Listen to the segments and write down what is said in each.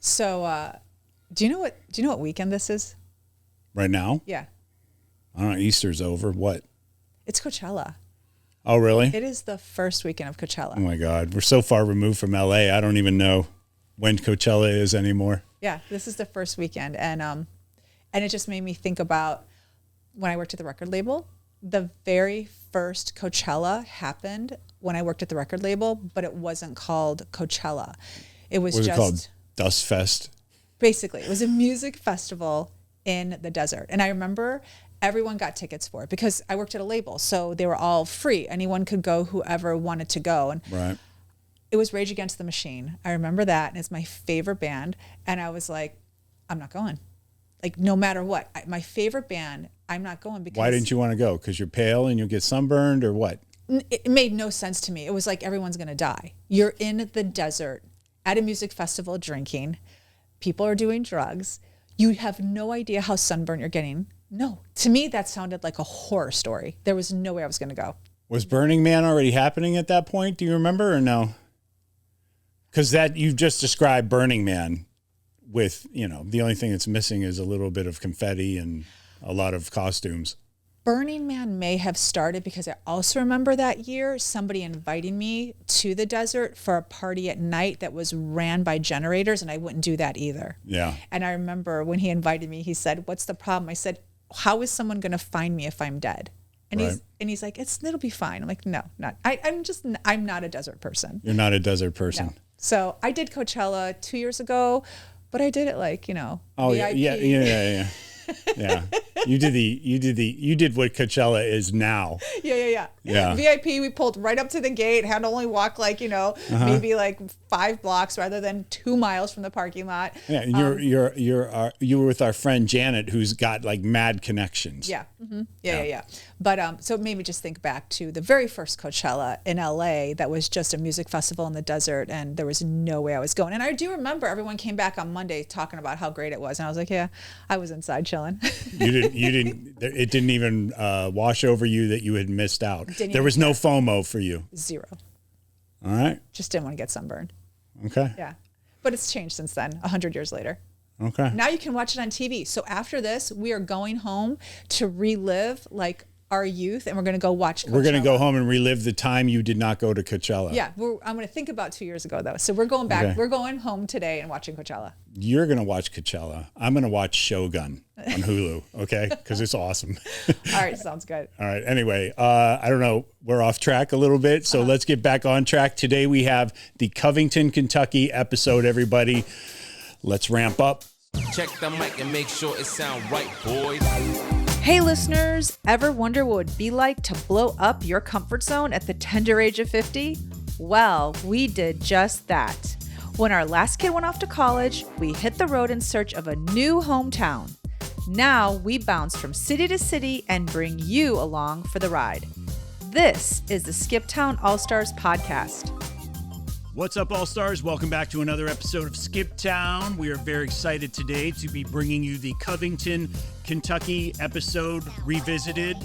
So, do you know what weekend this is? Right now? Yeah. I don't know. Easter's over. What? It's Coachella. Oh, really? It is the first weekend of Coachella. Oh, my God. We're so far removed from LA. I don't even know when Coachella is anymore. Yeah, this is the first weekend. And it just made me think about when I worked at the record label. The very first Coachella happened when I worked at the record label, but it wasn't called Coachella. It was What was just it called? Dust Fest? Basically, it was a music festival in the desert. And I remember everyone got tickets for it because I worked at a label. So they were all free. Anyone could go, whoever wanted to go. And Right. it was Rage Against the Machine. I remember that. And it's my favorite band. And I was like, I'm not going. Like, no matter what. My favorite band, I'm not going because... Why didn't you want to go? Because you're pale and you'll get sunburned or what? It made no sense to me. It was like everyone's going to die. You're in the desert at a music festival drinking. People are doing drugs. You have no idea how sunburned you're getting. No. To me, that sounded like a horror story. There was no way I was going to go. Was Burning Man already happening at that point? Do you remember or no? Because that you've just described Burning Man with, the only thing that's missing is a little bit of confetti and a lot of costumes. Burning Man may have started because I also remember that year somebody inviting me to the desert for a party at night that was ran by generators, and I wouldn't do that either. Yeah. And I remember when he invited me, he said, "What's the problem?" I said, "How is someone going to find me if I'm dead?" And Right. he's like, "It'll be fine." I'm like, "No, not. I'm not a desert person." You're not a desert person. No. So I did Coachella 2 years ago, but I did it like, Oh, VIP. yeah. Yeah. You did what Coachella is now. Yeah. Yeah. VIP, we pulled right up to the gate, had to only walk like, maybe like 5 blocks rather than 2 miles from the parking lot. Yeah. And you were with our friend Janet, who's got like mad connections. Yeah. Mm-hmm. Yeah. But so it made me just think back to the very first Coachella in LA that was just a music festival in the desert, and there was no way I was going. And I do remember everyone came back on Monday talking about how great it was. And I was like, yeah, I was inside chilling. It didn't even wash over you that you had missed out. There was no FOMO for you. Zero. All right. Just didn't want to get sunburned. Okay. Yeah. But it's changed since then, 100 years later. Okay. Now you can watch it on TV. So after this, we are going home to relive like our youth, and we're going to go watch Coachella. We're going to go home and relive the time you did not go to Coachella. Yeah. I'm going to think about 2 years ago, though. So we're going back. Okay. We're going home today and watching Coachella. You're going to watch Coachella. I'm going to watch Shogun on Hulu, okay? Because it's awesome. All right. Sounds good. All right. Anyway, I don't know. We're off track a little bit, so let's get back on track. Today we have the Covington, Kentucky episode, everybody. Let's ramp up. Check the mic and make sure it sound right, boys. Hey listeners, ever wonder what it would be like to blow up your comfort zone at the tender age of 50? Well, we did just that. When our last kid went off to college, we hit the road in search of a new hometown. Now we bounce from city to city and bring you along for the ride. This is the Skip Town All-Stars podcast. What's up, All-Stars? Welcome back to another episode of Skip Town. We are very excited today to be bringing you the Covington, Kentucky episode revisited.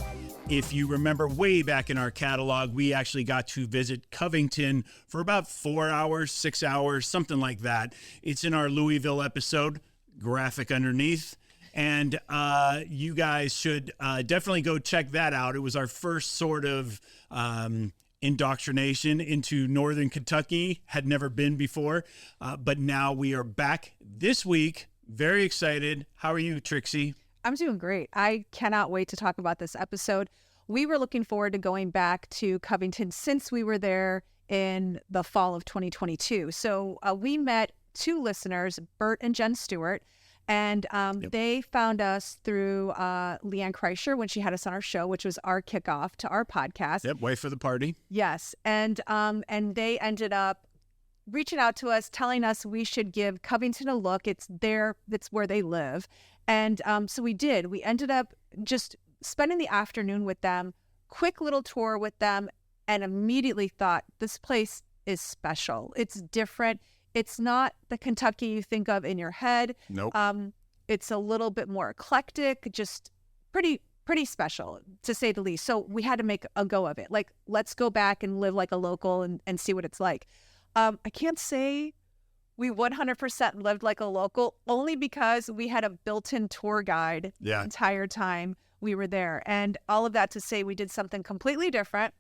If you remember way back in our catalog, we actually got to visit Covington for about 4 hours, 6 hours, something like that. It's in our Louisville episode, graphic underneath. And you guys should definitely go check that out. It was our first sort of indoctrination into Northern Kentucky. Had never been before, but now we are back this week. Very excited. How are you, Trixie? I'm doing great. I cannot wait to talk about this episode. We were looking forward to going back to Covington since we were there in the fall of 2022. So we met 2 listeners, Bert and Jen Stewart, and they found us through Leanne Kreischer when she had us on our show, which was our kickoff to our podcast. Yep, wife of the party. Yes, and they ended up reaching out to us, telling us we should give Covington a look. It's where they live. And so we did. We ended up just spending the afternoon with them, quick little tour with them, and immediately thought, this place is special. It's different. It's not the Kentucky you think of in your head. Nope. It's a little bit more eclectic, just pretty special, to say the least. So we had to make a go of it. Like, let's go back and live like a local and see what it's like. I can't say we 100% lived like a local only because we had a built-in tour guide the entire time we were there. And all of that to say we did something completely different.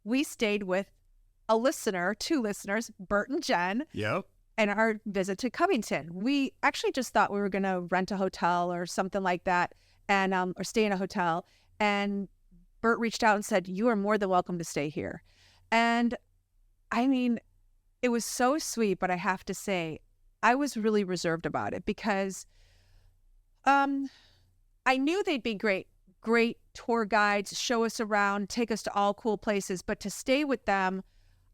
We stayed with two listeners, Bert and Jen. Yep. And our visit to Covington. We actually just thought we were going to rent a hotel or something like that, and or stay in a hotel. And Bert reached out and said, "You are more than welcome to stay here." And I mean, it was so sweet, but I have to say, I was really reserved about it because I knew they'd be great tour guides, show us around, take us to all cool places. But to stay with them,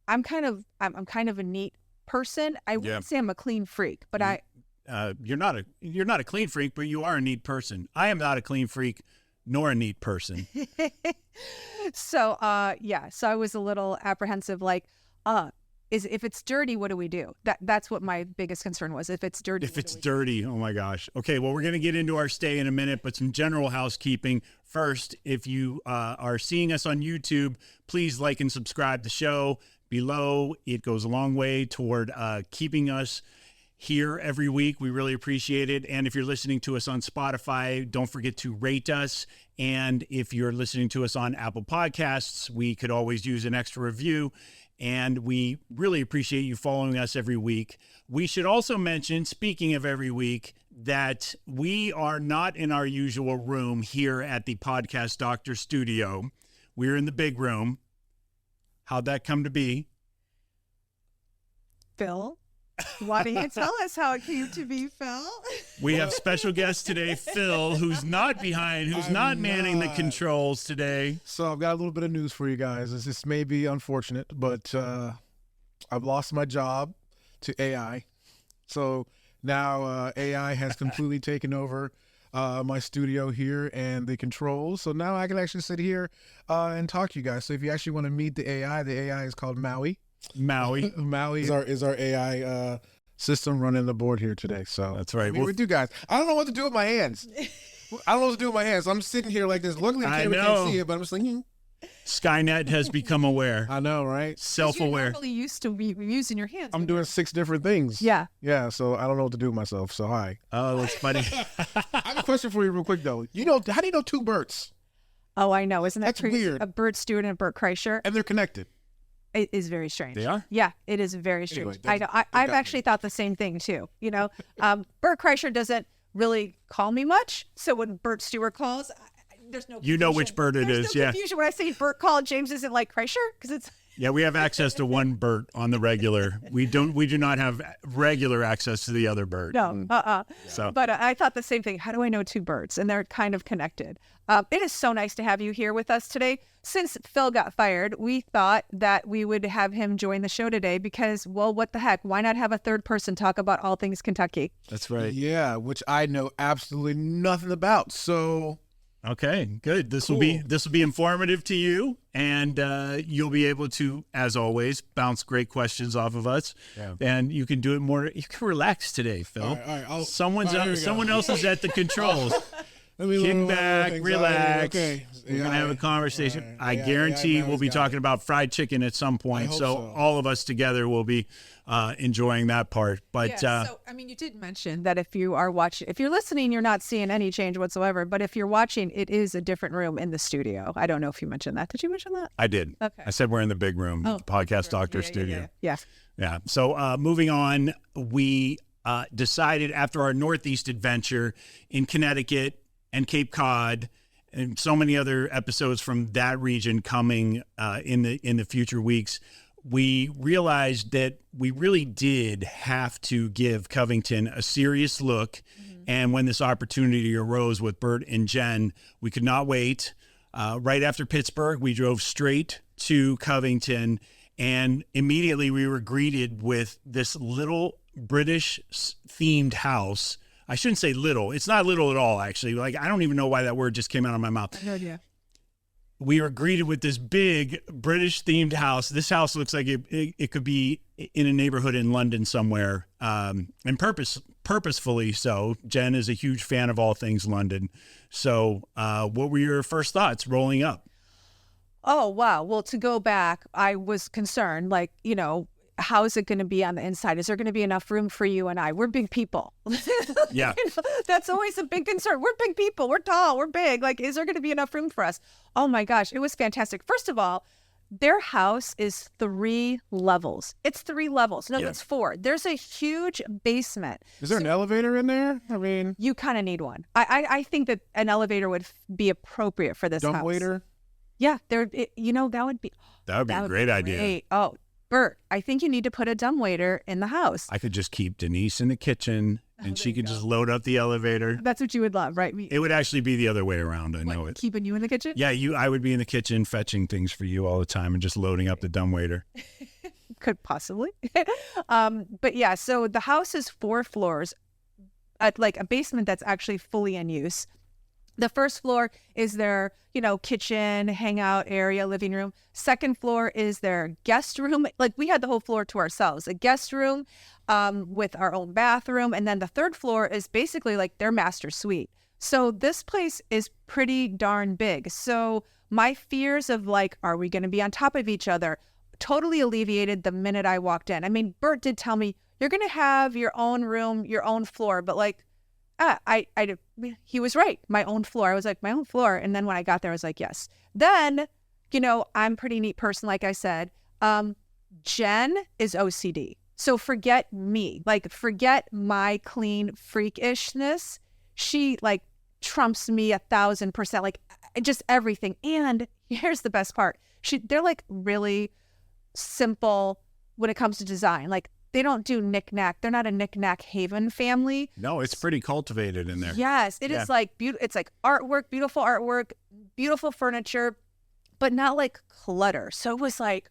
I'm kind of a neat person. I wouldn't say I'm a clean freak, but you're not a clean freak, but you are a neat person. I am not a clean freak nor a neat person. So so I was a little apprehensive, like if it's dirty, what do we do? That's what my biggest concern was. If it's dirty, oh my gosh. Okay, well, we're going to get into our stay in a minute, but some general housekeeping. First, if you are seeing us on YouTube, please like and subscribe the show below. It goes a long way toward keeping us here every week. We really appreciate it. And if you're listening to us on Spotify, don't forget to rate us. And if you're listening to us on Apple Podcasts, we could always use an extra review. And we really appreciate you following us every week. We should also mention, speaking of every week, that we are not in our usual room here at the Podcast Doctor studio. We're in the big room. How'd that come to be? Phil, why don't you tell us how it came to be, Phil? We have special guest today, Phil, who's not manning the controls today. So I've got a little bit of news for you guys. This may be unfortunate, but I've lost my job to AI. So now AI has completely taken over my studio here and the controls. So now I can actually sit here and talk to you guys. So if you actually want to meet the AI is called Maui. Maui is our AI system running the board here today. So that's right. With you guys, I don't know what to do with my hands. I'm sitting here like this. Luckily, I can't see it, but I'm just thinking. Skynet has become aware. I know, right? Self-aware. You're normally used to using your hands. I'm doing 6 different things. Yeah. Yeah. So I don't know what to do with myself. So hi. Oh, that's funny. I have a question for you, real quick though. How do you know 2 Berts? Oh, I know. Isn't that That's crazy? weird? A Bert Stewart and a Bert Kreischer. And they're connected. It is very strange. They are? Yeah, it is very strange. Anyway, I know. I've actually thought the same thing too. Bert Kreischer doesn't really call me much. So when Bert Stewart calls, there's no confusion. You know which Bert it is, no confusion when I say Bert called. James isn't like Kreischer because it's. Yeah, we have access to one Bert on the regular. We do not have regular access to the other Bert. No, So, but I thought the same thing. How do I know 2 Berts? And they're kind of connected. It is so nice to have you here with us today. Since Phil got fired, we thought that we would have him join the show today because, well, what the heck? Why not have a third person talk about all things Kentucky? that's right. Yeah, which I know absolutely nothing about. So Okay, good. This will be informative to you, and you'll be able to, as always, bounce great questions off of us. Yeah. And you can do it more. You can relax today, Phil. All right, someone else is at the controls. Kick back, relax. Okay. We're going to have a conversation. I guarantee we'll be talking about fried chicken at some point. So all of us together will be enjoying that part. But so, I mean, you did mention that if you are watching, if you're listening, you're not seeing any change whatsoever. But if you're watching, it is a different room in the studio. I don't know if you mentioned that. Did you mention that? I did. Okay. I said we're in the big room, the Podcast Doctor studio. Yeah. Yeah. So moving on, we decided after our Northeast adventure in Connecticut and Cape Cod and so many other episodes from that region coming in the future weeks, we realized that we really did have to give Covington a serious look. Mm-hmm. And when this opportunity arose with Bert and Jen, we could not wait. Right after Pittsburgh, we drove straight to Covington, and immediately we were greeted with this little British themed house. I shouldn't say little. It's not little at all, actually. Like, I don't even know why that word just came out of my mouth. No idea. We were greeted with this big British themed house. This house looks like it could be in a neighborhood in London somewhere, and purposefully so. Jen is a huge fan of all things London. So what were your first thoughts rolling up? Oh, wow. Well, to go back, I was concerned, like, how's it going to be on the inside? Is there going to be enough room for you and I? We're big people. Yeah. That's always a big concern. We're big people. We're tall. We're big. Like, is there going to be enough room for us? Oh my gosh, it was fantastic. First of all, their house is 3 levels. It's 3 levels. No, it's 4. There's a huge basement. Is there an elevator in there? I mean, you kind of need one. I think that an elevator would be appropriate for this house. dumbwaiter? Yeah, that would be a great idea. Great. Oh, Bert, I think you need to put a dumbwaiter in the house. I could just keep Denise in the kitchen and she could just load up the elevator. That's what you would love, right? It would actually be the other way around. I know it. Keeping you in the kitchen? Yeah, I would be in the kitchen fetching things for you all the time and just loading up the dumbwaiter. Could possibly. But yeah, so the house is 4 floors, like a basement that's actually fully in use. The first floor is their, kitchen, hangout area, living room. Second floor is their guest room. Like, we had the whole floor to ourselves, a guest room with our own bathroom. And then the third floor is basically like their master suite. So this place is pretty darn big. So my fears of like, are we going to be on top of each other, totally alleviated the minute I walked in. I mean, Bert did tell me, you're going to have your own room, your own floor, but like, he was right. My own floor. I was like, my own floor. And then when I got there, I was like, yes. Then, I'm a pretty neat person, like I said. Jen is OCD. So forget me. Like, forget my clean freakishness. She like trumps me 1,000%. Like, just everything. And here's the best part. They're like really simple when it comes to design. Like, they don't do knick-knack. They're not a knick-knack haven family. No, it's pretty cultivated in there. Yes, it is like it's like beautiful artwork, beautiful furniture, but not like clutter. So it was like,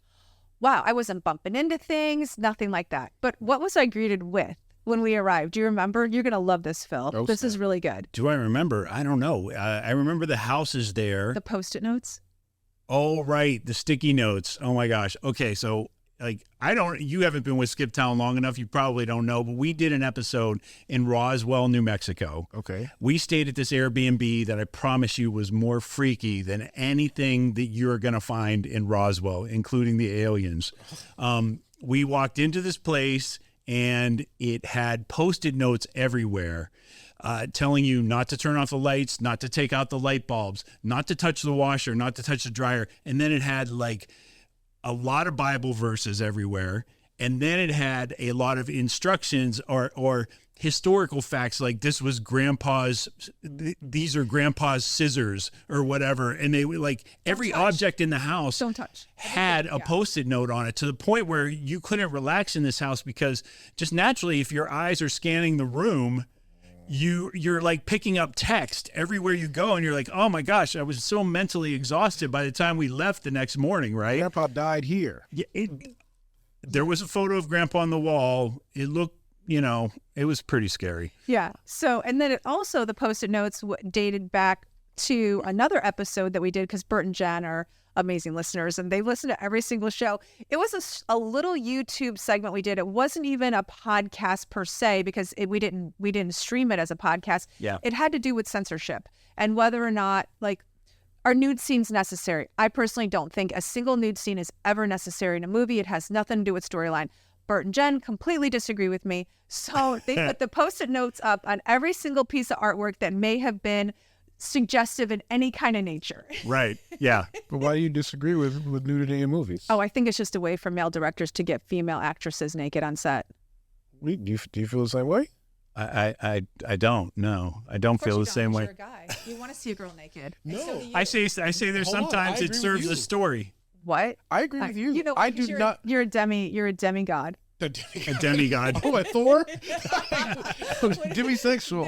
wow, I wasn't bumping into things, nothing like that. But what was I greeted with when we arrived? Do you remember? You're going to love this, Phil. Oh, this is really good. Do I remember? I don't know. I remember the house is there. The Post-it notes? Oh, right. The sticky notes. Oh, my gosh. Okay, so you haven't been with Skip Town long enough. You probably don't know, but we did an episode in Roswell, New Mexico. Okay. We stayed at this Airbnb that I promise you was more freaky than anything that you're going to find in Roswell, including the aliens. We walked into this place and it had Post-it notes everywhere. Telling you not to turn off the lights, not to take out the light bulbs, not to touch the washer, not to touch the dryer. And then it had like a lot of Bible verses everywhere. And then it had a lot of instructions or historical facts, like these are grandpa's scissors or whatever. And they were like, every object in the house had a Post-it note on it, to the point where you couldn't relax in this house because just naturally, if your eyes are scanning the room, you're like picking up text everywhere you go, and you're like, oh my gosh, I was so mentally exhausted by the time we left the next morning, right? Grandpa died here. Yeah, there was a photo of Grandpa on the wall. It looked, it was pretty scary. Yeah. So, and then the Post-it notes dated back to another episode that we did, because Bert and Jen are amazing listeners and they listen to every single show. It was a little YouTube segment we did. It wasn't even a podcast per se, because we didn't stream it as a podcast. Yeah. It had to do with censorship and whether or not like are nude scenes necessary. I personally don't think a single nude scene is ever necessary in a movie. It has nothing to do with storyline. Bert and Jen completely disagree with me. So they put the Post-it notes up on every single piece of artwork that may have been suggestive in any kind of nature. Right. Yeah. But why do you disagree with nudity in movies? Oh, I think it's just a way for male directors to get female actresses naked on set. Do you feel the same way? I don't. No, I don't feel the same way. You're a guy. You want to see a girl naked. No. So I say there's sometimes it serves a story. What? I agree with you. I do not. You're a demigod. A demigod. Oh, a Thor? Demisexual.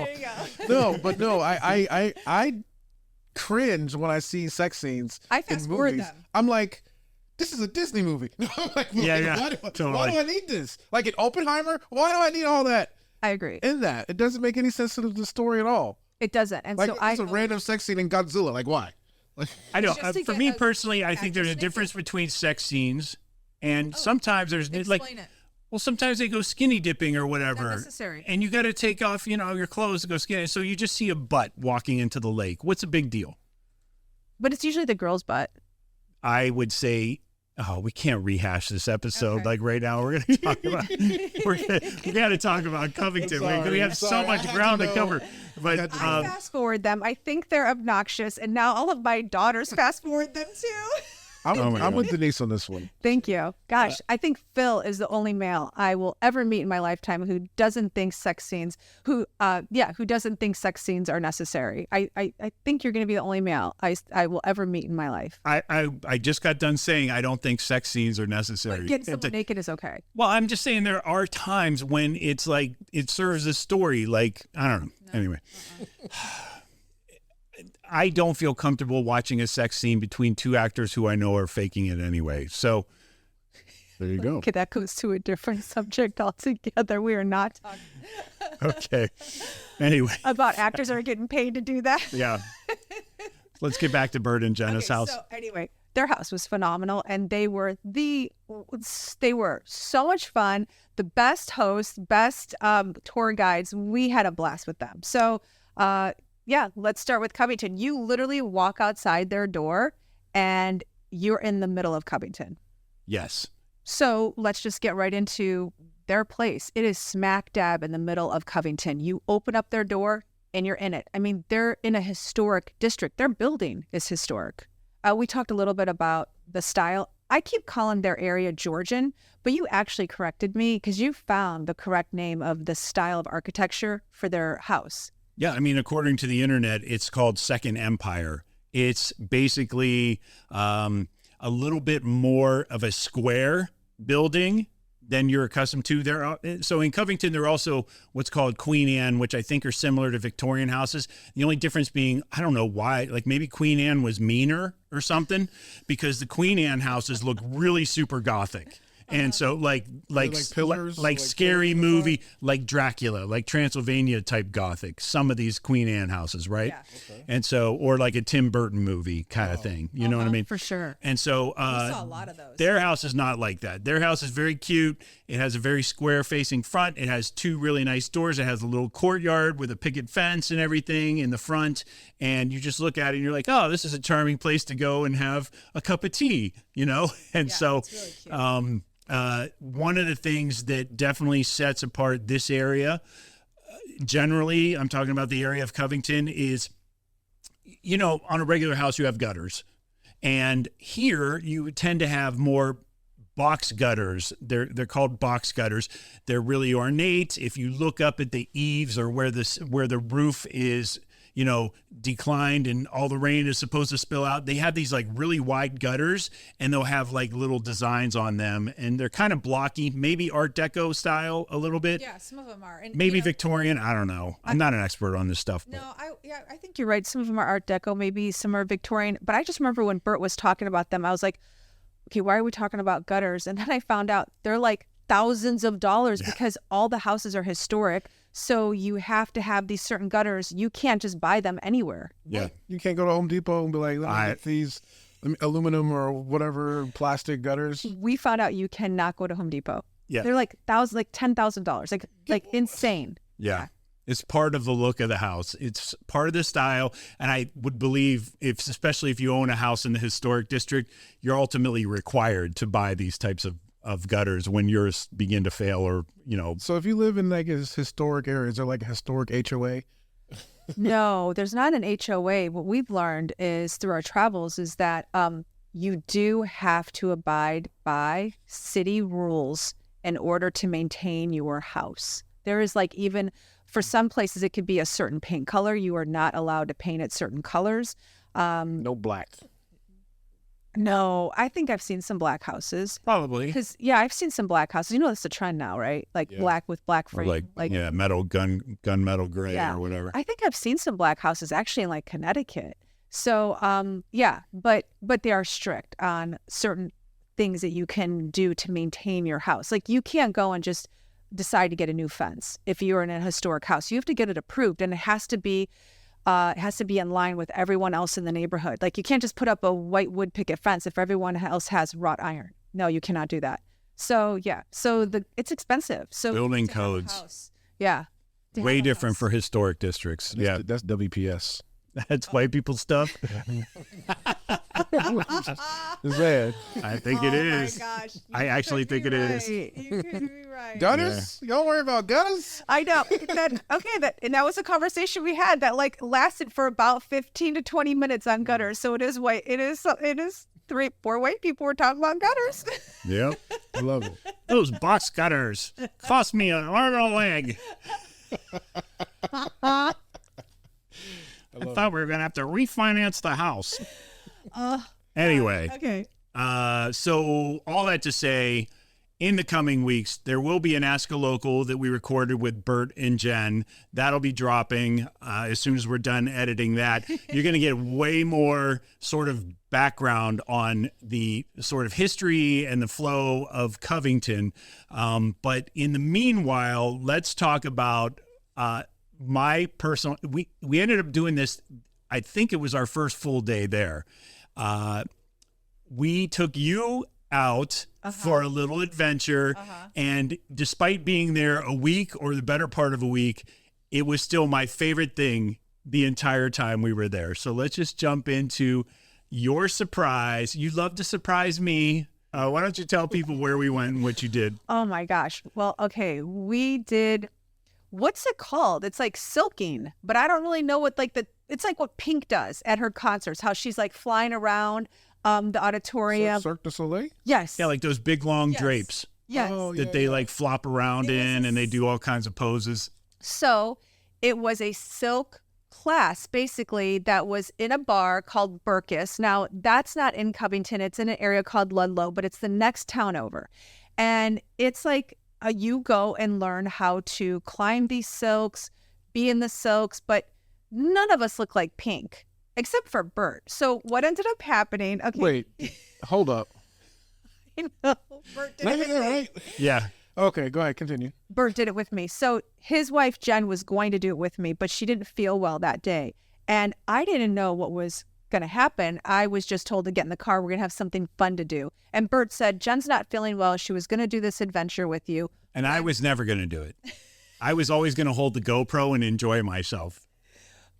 There you go. No. I cringe when I see sex scenes I in fast forward movies. them. I'm like, this is a Disney movie. I'm like, yeah. Why do I need this? Like in Oppenheimer, why do I need all that? I agree. In that, it doesn't make any sense to the story at all. It doesn't. And Like, so it's a random sex scene in Godzilla. Like, why? Like, I know. Just to For get me a personally, I think there's a actress difference between sex scenes, and Oh, sometimes there's like, explain it. well, sometimes they go skinny dipping or whatever. Not necessary. And you got to take off, your clothes to go skinny. So you just see a butt walking into the lake. What's a big deal? But it's usually the girl's butt. I would say Oh, we can't rehash this episode Okay. like right now. We're gonna talk about we got to talk about Covington. We have so much ground to cover. But I fast forward them. I think they're obnoxious, and now all of my daughters fast forward them too. Oh I'm with Denise on this one. Thank you. Gosh, I think Phil is the only male I will ever meet in my lifetime who doesn't think sex scenes, who doesn't think sex scenes are necessary. I think you're going to be the only male I will ever meet in my life. I just got done saying I don't think sex scenes are necessary. But getting someone naked is okay. Well, I'm just saying there are times when it's like it serves a story. Like I don't know. Anyway. I don't feel comfortable watching a sex scene between two actors who I know are faking it anyway. So There you go. Okay, that goes to a different subject altogether. We are not talking okay. Anyway, about actors that are getting paid to do that. yeah. Let's get back to Bert and Jenna's house. So anyway, their house was phenomenal, and they were so much fun. The best hosts, best tour guides. We had a blast with them. So yeah, let's start with Covington. You literally walk outside their door, and you're in the middle of Covington. Yes. So let's just get right into their place. It is smack dab in the middle of Covington. You open up their door and you're in it. I mean, they're in a historic district. Their building is historic. We talked a little bit about the style. I keep calling their area Georgian, but you actually corrected me because you found the correct name of the style of architecture for their house. Yeah, I mean, according to the internet, it's called Second Empire. It's basically a little bit more of a square building than you're accustomed to. So in Covington, there are also what's called Queen Anne, which I think are similar to Victorian houses. The only difference being, I don't know why, like maybe Queen Anne was meaner or something, because the Queen Anne houses look really super Gothic. And so like pillars, like like scary pillars movie, like Dracula, like Transylvania type Gothic, some of these Queen Anne houses, right? Yeah. Okay. And so, or like a Tim Burton movie kind of thing, you know what I mean? For sure. And so saw a lot of those. their house is not like that. Their house is very cute. It has a very square facing front. It has two really nice doors. It has a little courtyard with a picket fence and everything in the front. And you just look at it and you're like, oh, this is a charming place to go and have a cup of tea, you know? And so it's really cute. one of the things that definitely sets apart this area, generally, I'm talking about the area of Covington, is, you know, on a regular house, you have gutters. And here you tend to have more box gutters. They're called box gutters. They're really ornate. If you look up at the eaves or where the roof is, you know, declined and all the rain is supposed to spill out, they have these like really wide gutters, and they'll have like little designs on them, and they're kind of blocky, maybe Art Deco style a little bit. Yeah, some of them are. And, Maybe you know, Victorian. I don't know. I'm not an expert on this stuff. But. No, I think you're right. Some of them are Art Deco, maybe some are Victorian. But I just remember when Bert was talking about them, I was like, okay, why are we talking about gutters? And then I found out they're like thousands of dollars because all the houses are historic. So you have to have these certain gutters. You can't just buy them anywhere. Yeah. You can't go to Home Depot and be like, let me get these aluminum or whatever plastic gutters. We found out you cannot go to Home Depot. Yeah. They're like $10,000, like insane. Yeah. It's part of the look of the house. It's part of the style. And I would believe, especially if you own a house in the historic district, you're ultimately required to buy these types of gutters when yours begin to fail, or, you know. So if you live in like a historic area, is there like a historic HOA? No, there's not an HOA. What we've learned is through our travels is that you do have to abide by city rules in order to maintain your house. There is like, even for some places, it could be a certain paint color. You are not allowed to paint it certain colors. No black. No, I think I've seen some black houses. Probably. Because, yeah, I've seen some black houses. You know, that's a trend now, right? Like black with black Or frame. like metal gunmetal gray Yeah. or whatever. I think I've seen some black houses actually in like Connecticut. So, yeah, but they are strict on certain things that you can do to maintain your house. Like you can't go and just decide to get a new fence if you're in a historic house. You have to get it approved, and it has to be in line with everyone else in the neighborhood. Like you can't just put up a white wood picket fence if everyone else has wrought iron. No, you cannot do that. So yeah, it's expensive. So Building to have a codes. house. yeah, Way different for historic districts. Yeah. That's WPS. That's white people stuff. Just saying. I think it is. Oh my gosh. I actually think it is. You could be right. Gutters? You don't worry about gutters. I know. And that was a conversation we had that like lasted for about 15 to 20 minutes on gutters. So it is 3-4 white people were talking about gutters. Yep. I love it. Those box gutters cost me an arm and a leg. I thought we were going to have to refinance the house. Anyway. Okay. So all that to say, in the coming weeks, there will be an Ask a Local that we recorded with Bert and Jen. That'll be dropping as soon as we're done editing that. You're going to get way more sort of background on the sort of history and the flow of Covington. But in the meanwhile, let's talk about my personal. We ended up doing this. I think it was our first full day there. We took you out for a little adventure, and despite being there a week or the better part of a week, it was still my favorite thing the entire time we were there. So let's just jump into your surprise. You love to surprise me. Why don't you tell people where we went and what you did? Oh my gosh. Well, okay. We did, what's it called? It's like silking, but I don't really know what it's like what Pink does at her concerts, how she's like flying around the auditorium. Cirque du Soleil? Yes. Yeah, like those big long drapes Yes. Oh, that they like flop around in, and they do all kinds of poses. So it was a silk class basically that was in a bar called Burkus. Now that's not in Covington. It's in an area called Ludlow, but it's the next town over. And it's like you go and learn how to climb these silks, be in the silks, but none of us look like Pink except for Bert. So what ended up happening? Okay. Wait, hold up. I know. Bert did it with me. Right? Yeah. Okay, go ahead, continue. Bert did it with me. So his wife, Jen, was going to do it with me, but she didn't feel well that day. And I didn't know what was going to happen. I was just told to get in the car. We're going to have something fun to do. And Bert said, Jen's not feeling well. She was going to do this adventure with you. And I was never going to do it. I was always going to hold the GoPro and enjoy myself.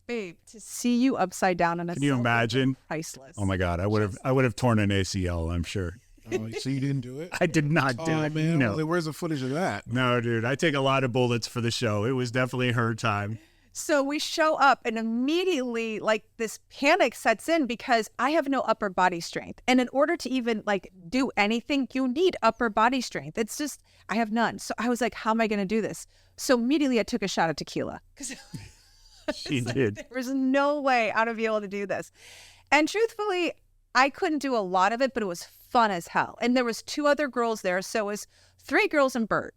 Babe, to see you upside down on a Can you silver imagine? was priceless. Oh my God, I would have torn an ACL, I'm sure. Oh, so you didn't do it? I did not do Oh, it. man. No. Where's the footage of that? No, dude, I take a lot of bullets for the show. It was definitely her time. So we show up and immediately like this panic sets in because I have no upper body strength. And in order to even like do anything, you need upper body strength. It's just, I have none. So I was like, how am I going to do this? So immediately I took a shot of tequila. She did. There was no way I would be able to do this. And truthfully, I couldn't do a lot of it, but it was fun as hell. And there was 2 other girls there. So it was 3 girls and Bert.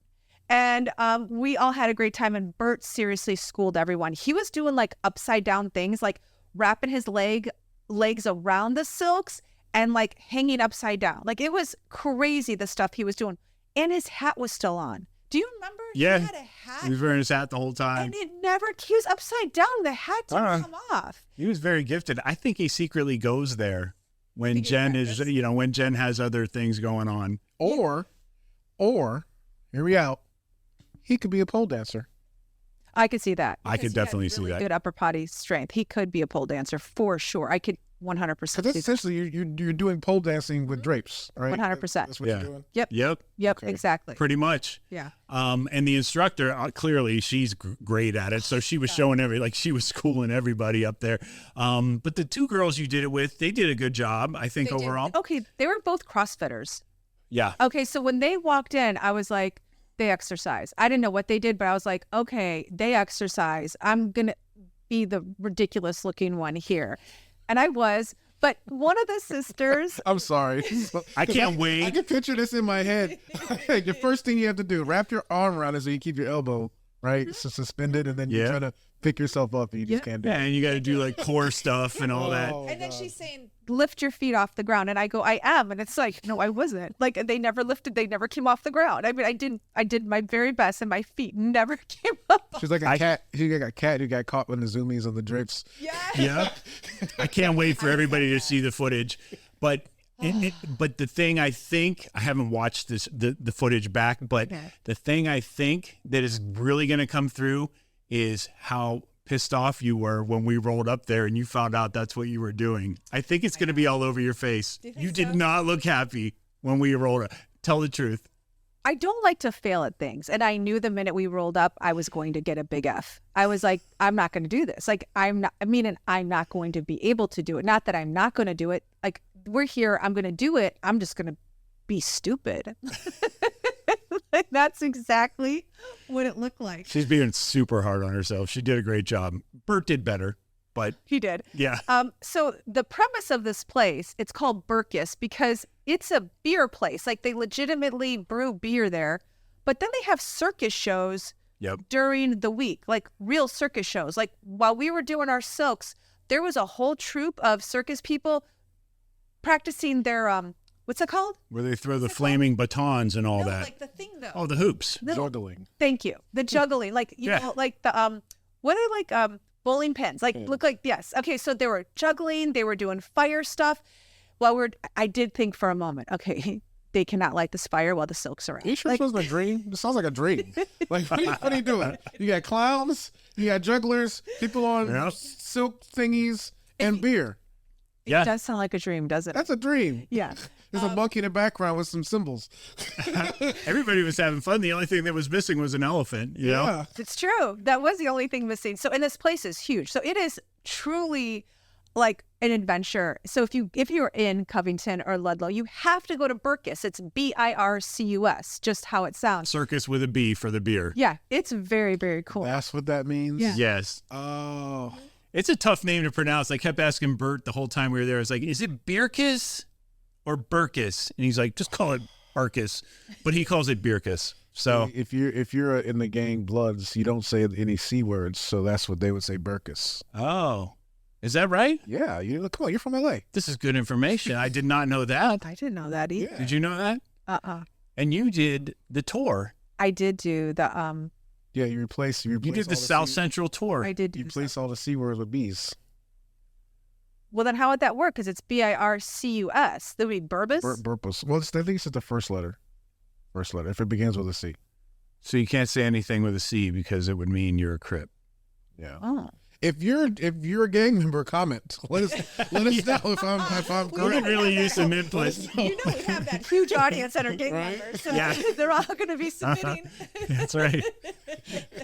And we all had a great time. And Bert seriously schooled everyone. He was doing like upside down things, like wrapping his legs around the silks and like hanging upside down. Like it was crazy, the stuff he was doing. And his hat was still on. Do you remember? Yeah. He had a hat. He was wearing his hat the whole time. And he was upside down. The hat didn't come off. He was very gifted. I think he secretly goes there when Jen is, when Jen has other things going on. Or, hear me out, he could be a pole dancer. I could see that. I could because he had definitely see really that. Good upper body strength. He could be a pole dancer for sure. I could 100% Because see that's that. essentially you're doing pole dancing with drapes, right? 100%. That's what Yeah. you're doing. Yep. Yep, Okay. Exactly. pretty much. Yeah. And the instructor, clearly she's great at it. So she was showing she was schooling everybody up there. But the 2 girls you did it with, they did a good job, I think, They did. overall. Okay. They were both CrossFitters. Yeah. Okay. So when they walked in, I was like, they exercise. I didn't know what they did, but I was like, okay, they exercise. I'm going to be the ridiculous looking one here. And I was. But one of the sisters, I'm sorry. I can't wait. I can picture this in my head. The first thing you have to do, wrap your arm around it so you keep your elbow, right? So suspended, and then you Yeah. try to pick yourself up and you just can't do Yeah, it. and you got to do like core stuff and all that. Oh, and then God. she's saying, lift your feet off the ground. And I go, I am. And it's like, no, I wasn't. Like they never came off the ground. I mean, I did my very best and my feet never came up. She's like a cat. She's like a cat who got caught in the zoomies on the drapes. Yeah. I can't wait for everybody to see the footage. But but the thing I think, I haven't watched the footage back, but the thing I think that is really going to come through is how pissed off you were when we rolled up there and you found out that's what you were doing. I think it's going to be all over your face. You did not look happy when we rolled up. Tell the truth. I don't like to fail at things. And I knew the minute we rolled up, I was going to get a big F. I was like, I'm not going to do this. Like, I'm not going to be able to do it. Not that I'm not going to do it. Like, we're here. I'm going to do it. I'm just going to be stupid. Like, that's exactly what it looked like. She's being super hard on herself. She did a great job. Bert did better, but He did. yeah. So the premise of this place, it's called Burkus because it's a beer place. Like, they legitimately brew beer there, but then they have circus shows Yep. during the week, like real circus shows. Like, while we were doing our silks, there was a whole troupe of circus people practicing their what's it called? Where they throw the flaming batons and all that. Like the thing though. Oh, the hoops. Juggling. Thank you. The juggling, like you Yeah. know, like the what are they like bowling pins? Like look like yes. Okay, so they were juggling. They were doing fire stuff. I did think for a moment. Okay, they cannot light this fire while the silks are out. Are you sure this wasn't a dream? This sounds like a dream. Like, what are you doing? You got clowns, you got jugglers, people on Yeah. silk thingies, and beer. Yeah. It does sound like a dream, doesn't it? That's a dream. Yeah. There's a monkey in the background with some symbols. Everybody was having fun. The only thing that was missing was an elephant, you know? Yeah. It's true. That was the only thing missing. So, and this place is huge. So it is truly like an adventure. So if you're in Covington or Ludlow, you have to go to Burkus. It's Bircus, just how it sounds. Circus with a B for the beer. Yeah, it's very, very cool. That's what that means? Yeah. Yes. Oh. It's a tough name to pronounce. I kept asking Bert the whole time we were there. I was like, is it Birkus or Burkus? And he's like, just call it Barkus. But he calls it Birkus. So If you're in the gang Bloods, you don't say any C words, so that's what they would say, Burkus. oh, is that right? Yeah, come on, you're from LA. This is good information. I did not know that. I didn't know that either. Yeah. Did you know that? And you did the tour. I did do the Yeah, you replace You did all the South C- Central tour. I did do You the replace all the C words with B's. Well, then how would that work? Because it's Bircus. That would be Burbus. Burpus. Well, I think it's just the first letter. First letter. If it begins with a C. So you can't say anything with a C because it would mean you're a Crip. Yeah. Oh. If you're a gang member, comment. Let us know if I'm We're correct. really use some input. You know we have that huge audience that are gang Right? members. So Yeah. they're all going to be submitting. That's right.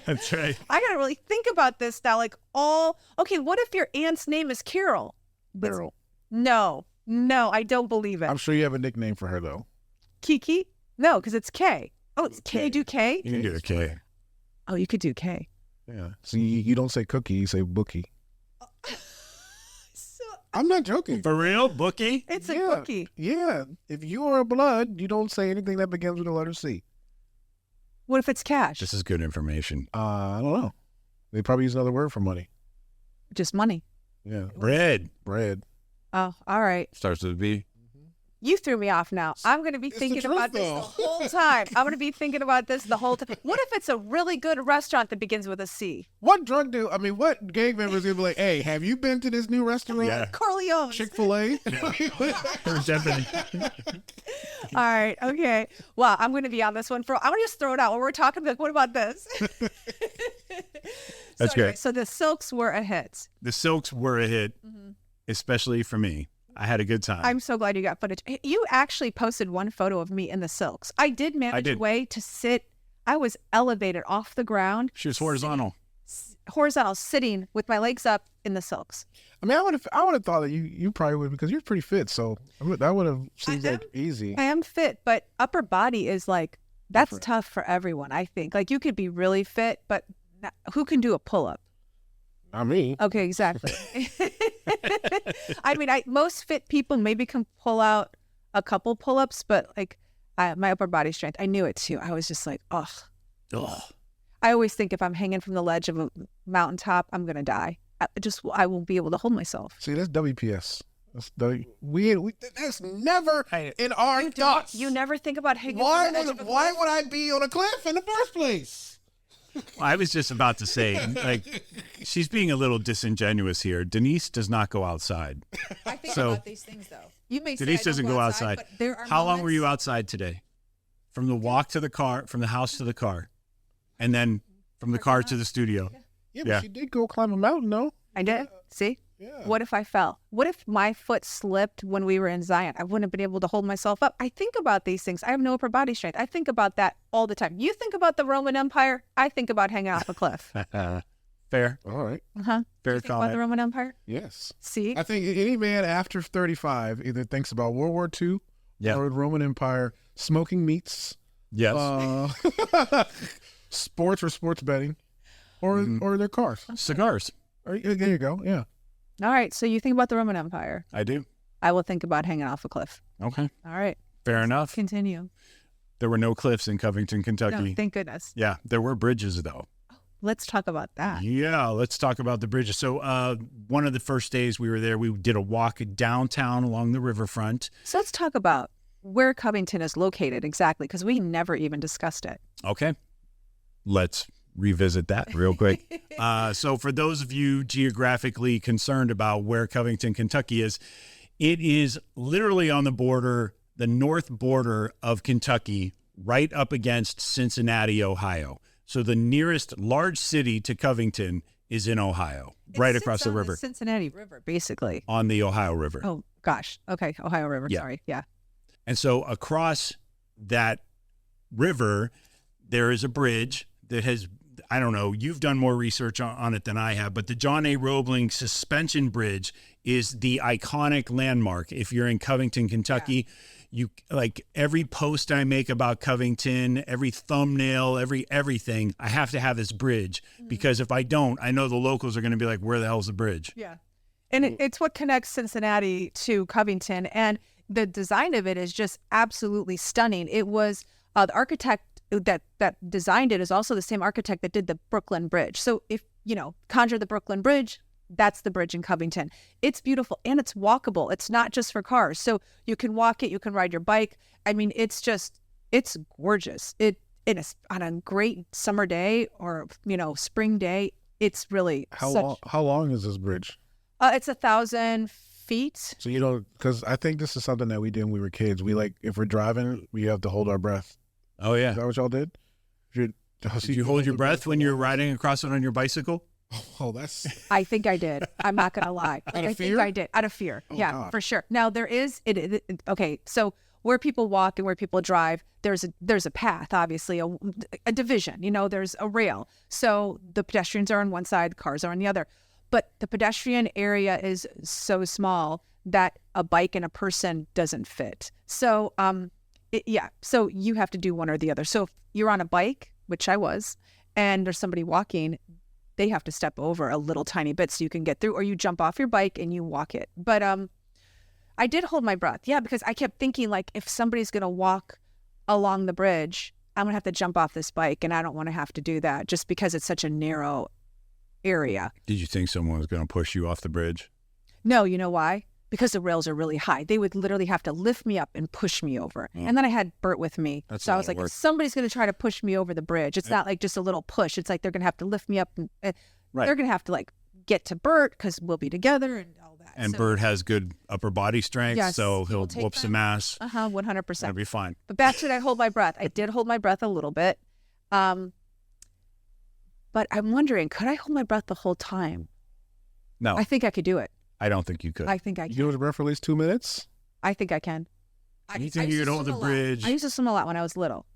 That's right. I got to really think about this now. Like okay, what if your aunt's name is Carol? Beryl. No, I don't believe it. I'm sure you have a nickname for her though. Kiki? No, because it's K. Oh, it's K. Do K? You can do a K. Oh, you could do K. Yeah. So you don't say cookie, you say bookie. So I'm not joking. For real? Bookie? it's a Yeah. cookie. Yeah. If you are a blood, you don't say anything that begins with the letter C. What if it's cash? This is good information. I don't know. They probably use another word for money. Just money. Yeah. Bread. Bread. Oh, all right. Starts with a B. You threw me off now. I'm going to be It's the thinking truth, about this though. the whole time. I'm going to be thinking about this the whole time. What if it's a really good restaurant that begins with a C? What gang members gonna be like, hey, have you been to this new restaurant? Yeah. Corleone. Chick-fil-A? Definitely. All right. Okay. Well, I'm going to be on this one I'm going to just throw it out. When we're talking, like, what about this? That's great. So the silks were a hit. The silks were a hit, especially for me. I had a good time. I'm so glad you got footage. You actually posted one photo of me in the silks. I did manage a way to sit. I was elevated off the ground, She was horizontal. horizontal, sitting with my legs up in the silks. I mean, I would have thought that you probably would because you're pretty fit. So that would have seemed like easy. I am fit, but upper body is like, that's tough for everyone, I think. Like, you could be really fit, but who can do a pull-up? Not me. Okay, exactly. I mean, most fit people maybe can pull out a couple pull-ups, but like my upper body strength, I knew it too. I was just like, ugh. Ugh. I always think if I'm hanging from the ledge of a mountaintop, I'm going to die. I won't be able to hold myself. See, that's WPS. That's never in our thoughts. You never think about hanging Why from the edge of a why cliff? would I be on a cliff in the first place? I was just about to say, like, she's being a little disingenuous here. Denise does not go outside. I think So- about these things though. You may say Denise I don't doesn't go outside. but there are How long were you moments- outside today? From the walk to the car, from the house to the car, and then from the car to the studio. Yeah, but Yeah. she did go climb a mountain, though. I did. See? Yeah. What if I fell? What if my foot slipped when we were in Zion? I wouldn't have been able to hold myself up. I think about these things. I have no upper body strength. I think about that all the time. You think about the Roman Empire. I think about hanging off a cliff. Fair. All right. Fair Think about comment. the Roman Empire. Yes. See? I think any man after 35 either thinks about World War II Yeah. or the Roman Empire, smoking meats, Yes. sports or sports betting, or their cars. Cigars. There you go. Yeah. All right. So you think about the Roman Empire. I do. I will think about hanging off a cliff. Okay. All right. Fair enough. Continue. There were no cliffs in Covington, Kentucky. No, thank goodness. Yeah, there were bridges though. Let's talk about that. Yeah, let's talk about the bridges. So one of the first days we were there, we did a walk downtown along the riverfront. So let's talk about where Covington is located exactly, because we never even discussed it. Okay. Let's revisit that real quick. So for those of you geographically concerned about where Covington, Kentucky is, it is literally on the border, the north border of Kentucky, right up against Cincinnati, Ohio. So the nearest large city to Covington is in Ohio, right across the river, The Cincinnati River, basically. on the Ohio River. Oh, gosh. Okay. Ohio River. Yeah. Sorry. Yeah. And so across that river, there is a bridge that has, I don't know, you've done more research on it than I have, but the John A. Roebling Suspension Bridge is the iconic landmark. If you're in Covington, Kentucky, you like every post I make about Covington, every thumbnail, everything, I have to have this bridge because if I don't, I know the locals are going to be like, where the hell's the bridge? Yeah. And it's what connects Cincinnati to Covington. And the design of it is just absolutely stunning. It was the architect that designed it is also the same architect that did the Brooklyn Bridge. So if, conjure the Brooklyn Bridge, that's the bridge in Covington. It's beautiful and it's walkable. It's not just for cars. So you can walk it, you can ride your bike. I mean, it's gorgeous. It is on a great summer day or, spring day. It's really How long is this bridge? It's 1,000 feet. So because I think this is something that we did when we were kids. We if we're driving, we have to hold our breath. Oh, yeah. Is that what y'all did? Did you hold your breath when you're riding across it on your bicycle? Oh, that's I think I did. I'm not going to lie. Out of I fear? think I did. Out of fear. Oh, yeah, God. for sure. Now there is okay, so where people walk and where people drive, there's a path, obviously, a division, there's a rail. So the pedestrians are on one side, cars are on the other. But the pedestrian area is so small that a bike and a person doesn't fit. So so you have to do one or the other. So if you're on a bike, which I was, and there's somebody walking, they have to step over a little tiny bit so you can get through, or you jump off your bike and you walk it. But I did hold my breath. Yeah, because I kept thinking, like, if somebody's going to walk along the bridge, I'm going to have to jump off this bike, and I don't want to have to do that just because it's such a narrow area. Did you think someone was going to push you off the bridge? No, you know why? Because the rails are really high. They would literally have to lift me up and push me over. And then I had Bert with me. That's so a I lot was of like, work. if somebody's going to try to push me over the bridge, it's not like just a little push. It's like they're going to have to lift me up. And Right. they're going to have to get to Bert because we'll be together and all that. And So- Bert has good upper body strength, Yes, so he he'll will take whoop some them. ass. 100%. That'll be fine. But back to that, hold my breath. I did hold my breath a little bit. But I'm wondering, could I hold my breath the whole time? No, I think I could do it. I don't think you could. I think I You can. hold your breath for at least 2 minutes. I think I can. You think you could hold the bridge I used to swim a lot when I was little.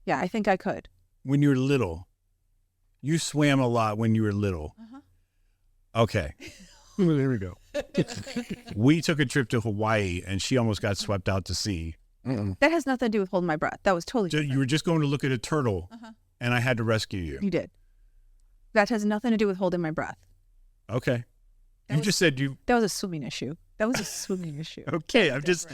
Yeah, I think I could. when you were little? You swam a lot when you were little. Uh-huh. Okay. There we go. We took a trip to Hawaii, and she almost got swept out to sea. That has nothing to do with holding my breath. That was totally So different. you were just going to look at a turtle, and I had to rescue you. You did. That has nothing to do with holding my breath. Okay. That You was- just said you. That was a swimming issue. That was a swimming issue. Okay. I'm just.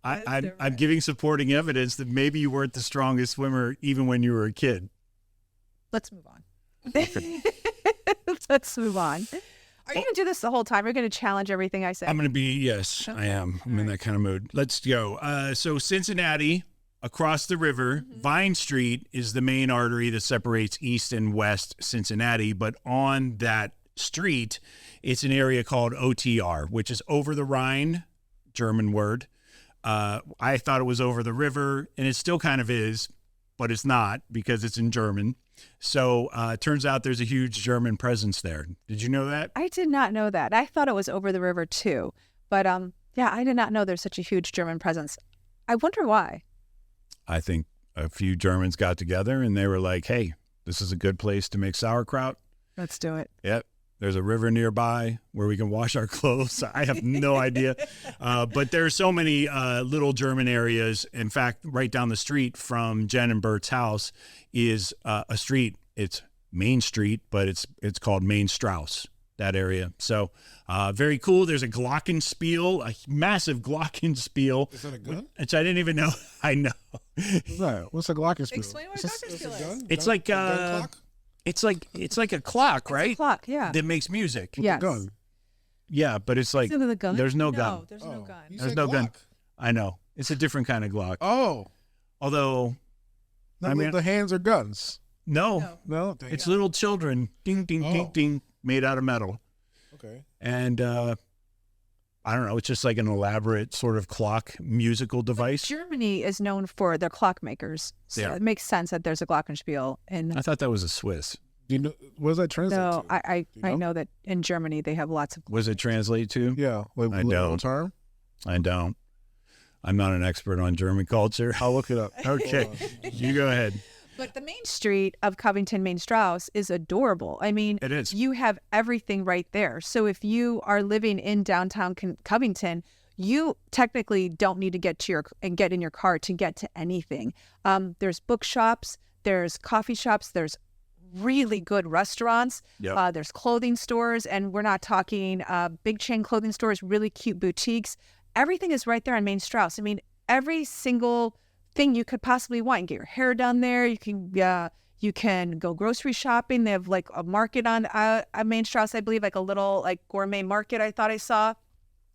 I'm giving supporting evidence that maybe you weren't the strongest swimmer even when you were a kid. Let's move on. Let's move on. Are you going to do this the whole time? You're going to challenge everything I say? I'm going to be, yes, I am. I'm in that kind of mood. Let's go. So Cincinnati, across the river, Vine Street is the main artery that separates east and west Cincinnati. But on that street, it's an area called OTR, which is over the Rhine, German word. I thought it was over the river, and it still kind of is, but it's not because it's in German. So it turns out there's a huge German presence there. Did you know that? I did not know that. I thought it was over the river too. But yeah, I did not know there's such a huge German presence. I wonder why. I think a few Germans got together and they were like, hey, this is a good place to make sauerkraut. Let's do it. Yep. There's a river nearby where we can wash our clothes. I have no idea. But there are so many little German areas. In fact, right down the street from Jen and Bert's house is a street. It's Main Street, but it's called Mainstrasse, that area. So very cool. There's a glockenspiel, a massive glockenspiel. Is that a gun? Which I didn't even know. I know. What's that? What's a glockenspiel? Explain what a glockenspiel is. It's like gun clock? it's like a clock, right? It's a clock, yeah. That makes music. Yes. Gun. Yeah, but it's like Is it with a gun? there's no gun. No, there's no gun. You There's said no gun. Glock. I know. It's a different kind of Glock. Oh, Although, no, I mean- the hands are guns. no, No, dang it's it. little children, ding, ding, ding, Oh. ding, made out of metal. Okay. And I don't know. It's just like an elaborate sort of clock musical device. Germany is known for their clockmakers. So They are. it makes sense that there's a glockenspiel. And I thought that was a Swiss. Do you know what does that translate so to? I Do you know? know that in Germany they have lots of. Was it translate to? Yeah, like I literal don't. term. I don't. I'm not an expert on German culture. I'll look it up. Okay, Hold on. you go ahead. But the main street of Covington, Mainstrasse is adorable. I mean, It is. you have everything right there. So if you are living in downtown Covington, you technically don't need to get in your car to get to anything. There's bookshops, there's coffee shops, there's really good restaurants. Yep. There's clothing stores, and we're not talking big chain clothing stores, really cute boutiques. Everything is right there on Mainstrasse. I mean, every single thing you could possibly want. You can get your hair done there. You can go grocery shopping. They have like a market on Mainstrasse, I believe, like a little like gourmet market I thought I saw.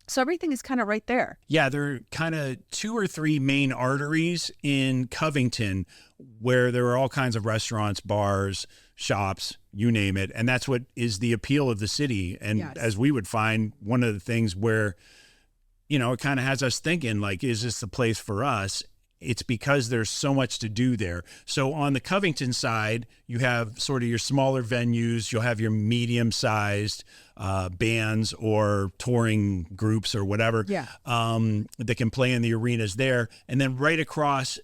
So everything is kind of right there. Yeah, there are kind of 2 or 3 main arteries in Covington where there are all kinds of restaurants, bars, shops, you name it. And that's what is the appeal of the city. And Yes. as we would find, one of the things where, you know, it kind of has us thinking, like, is this the place for us? It's because there's so much to do there. So on the Covington side, you have sort of your smaller venues. You'll have your medium-sized bands or touring groups or whatever that can play in the arenas there. And then right across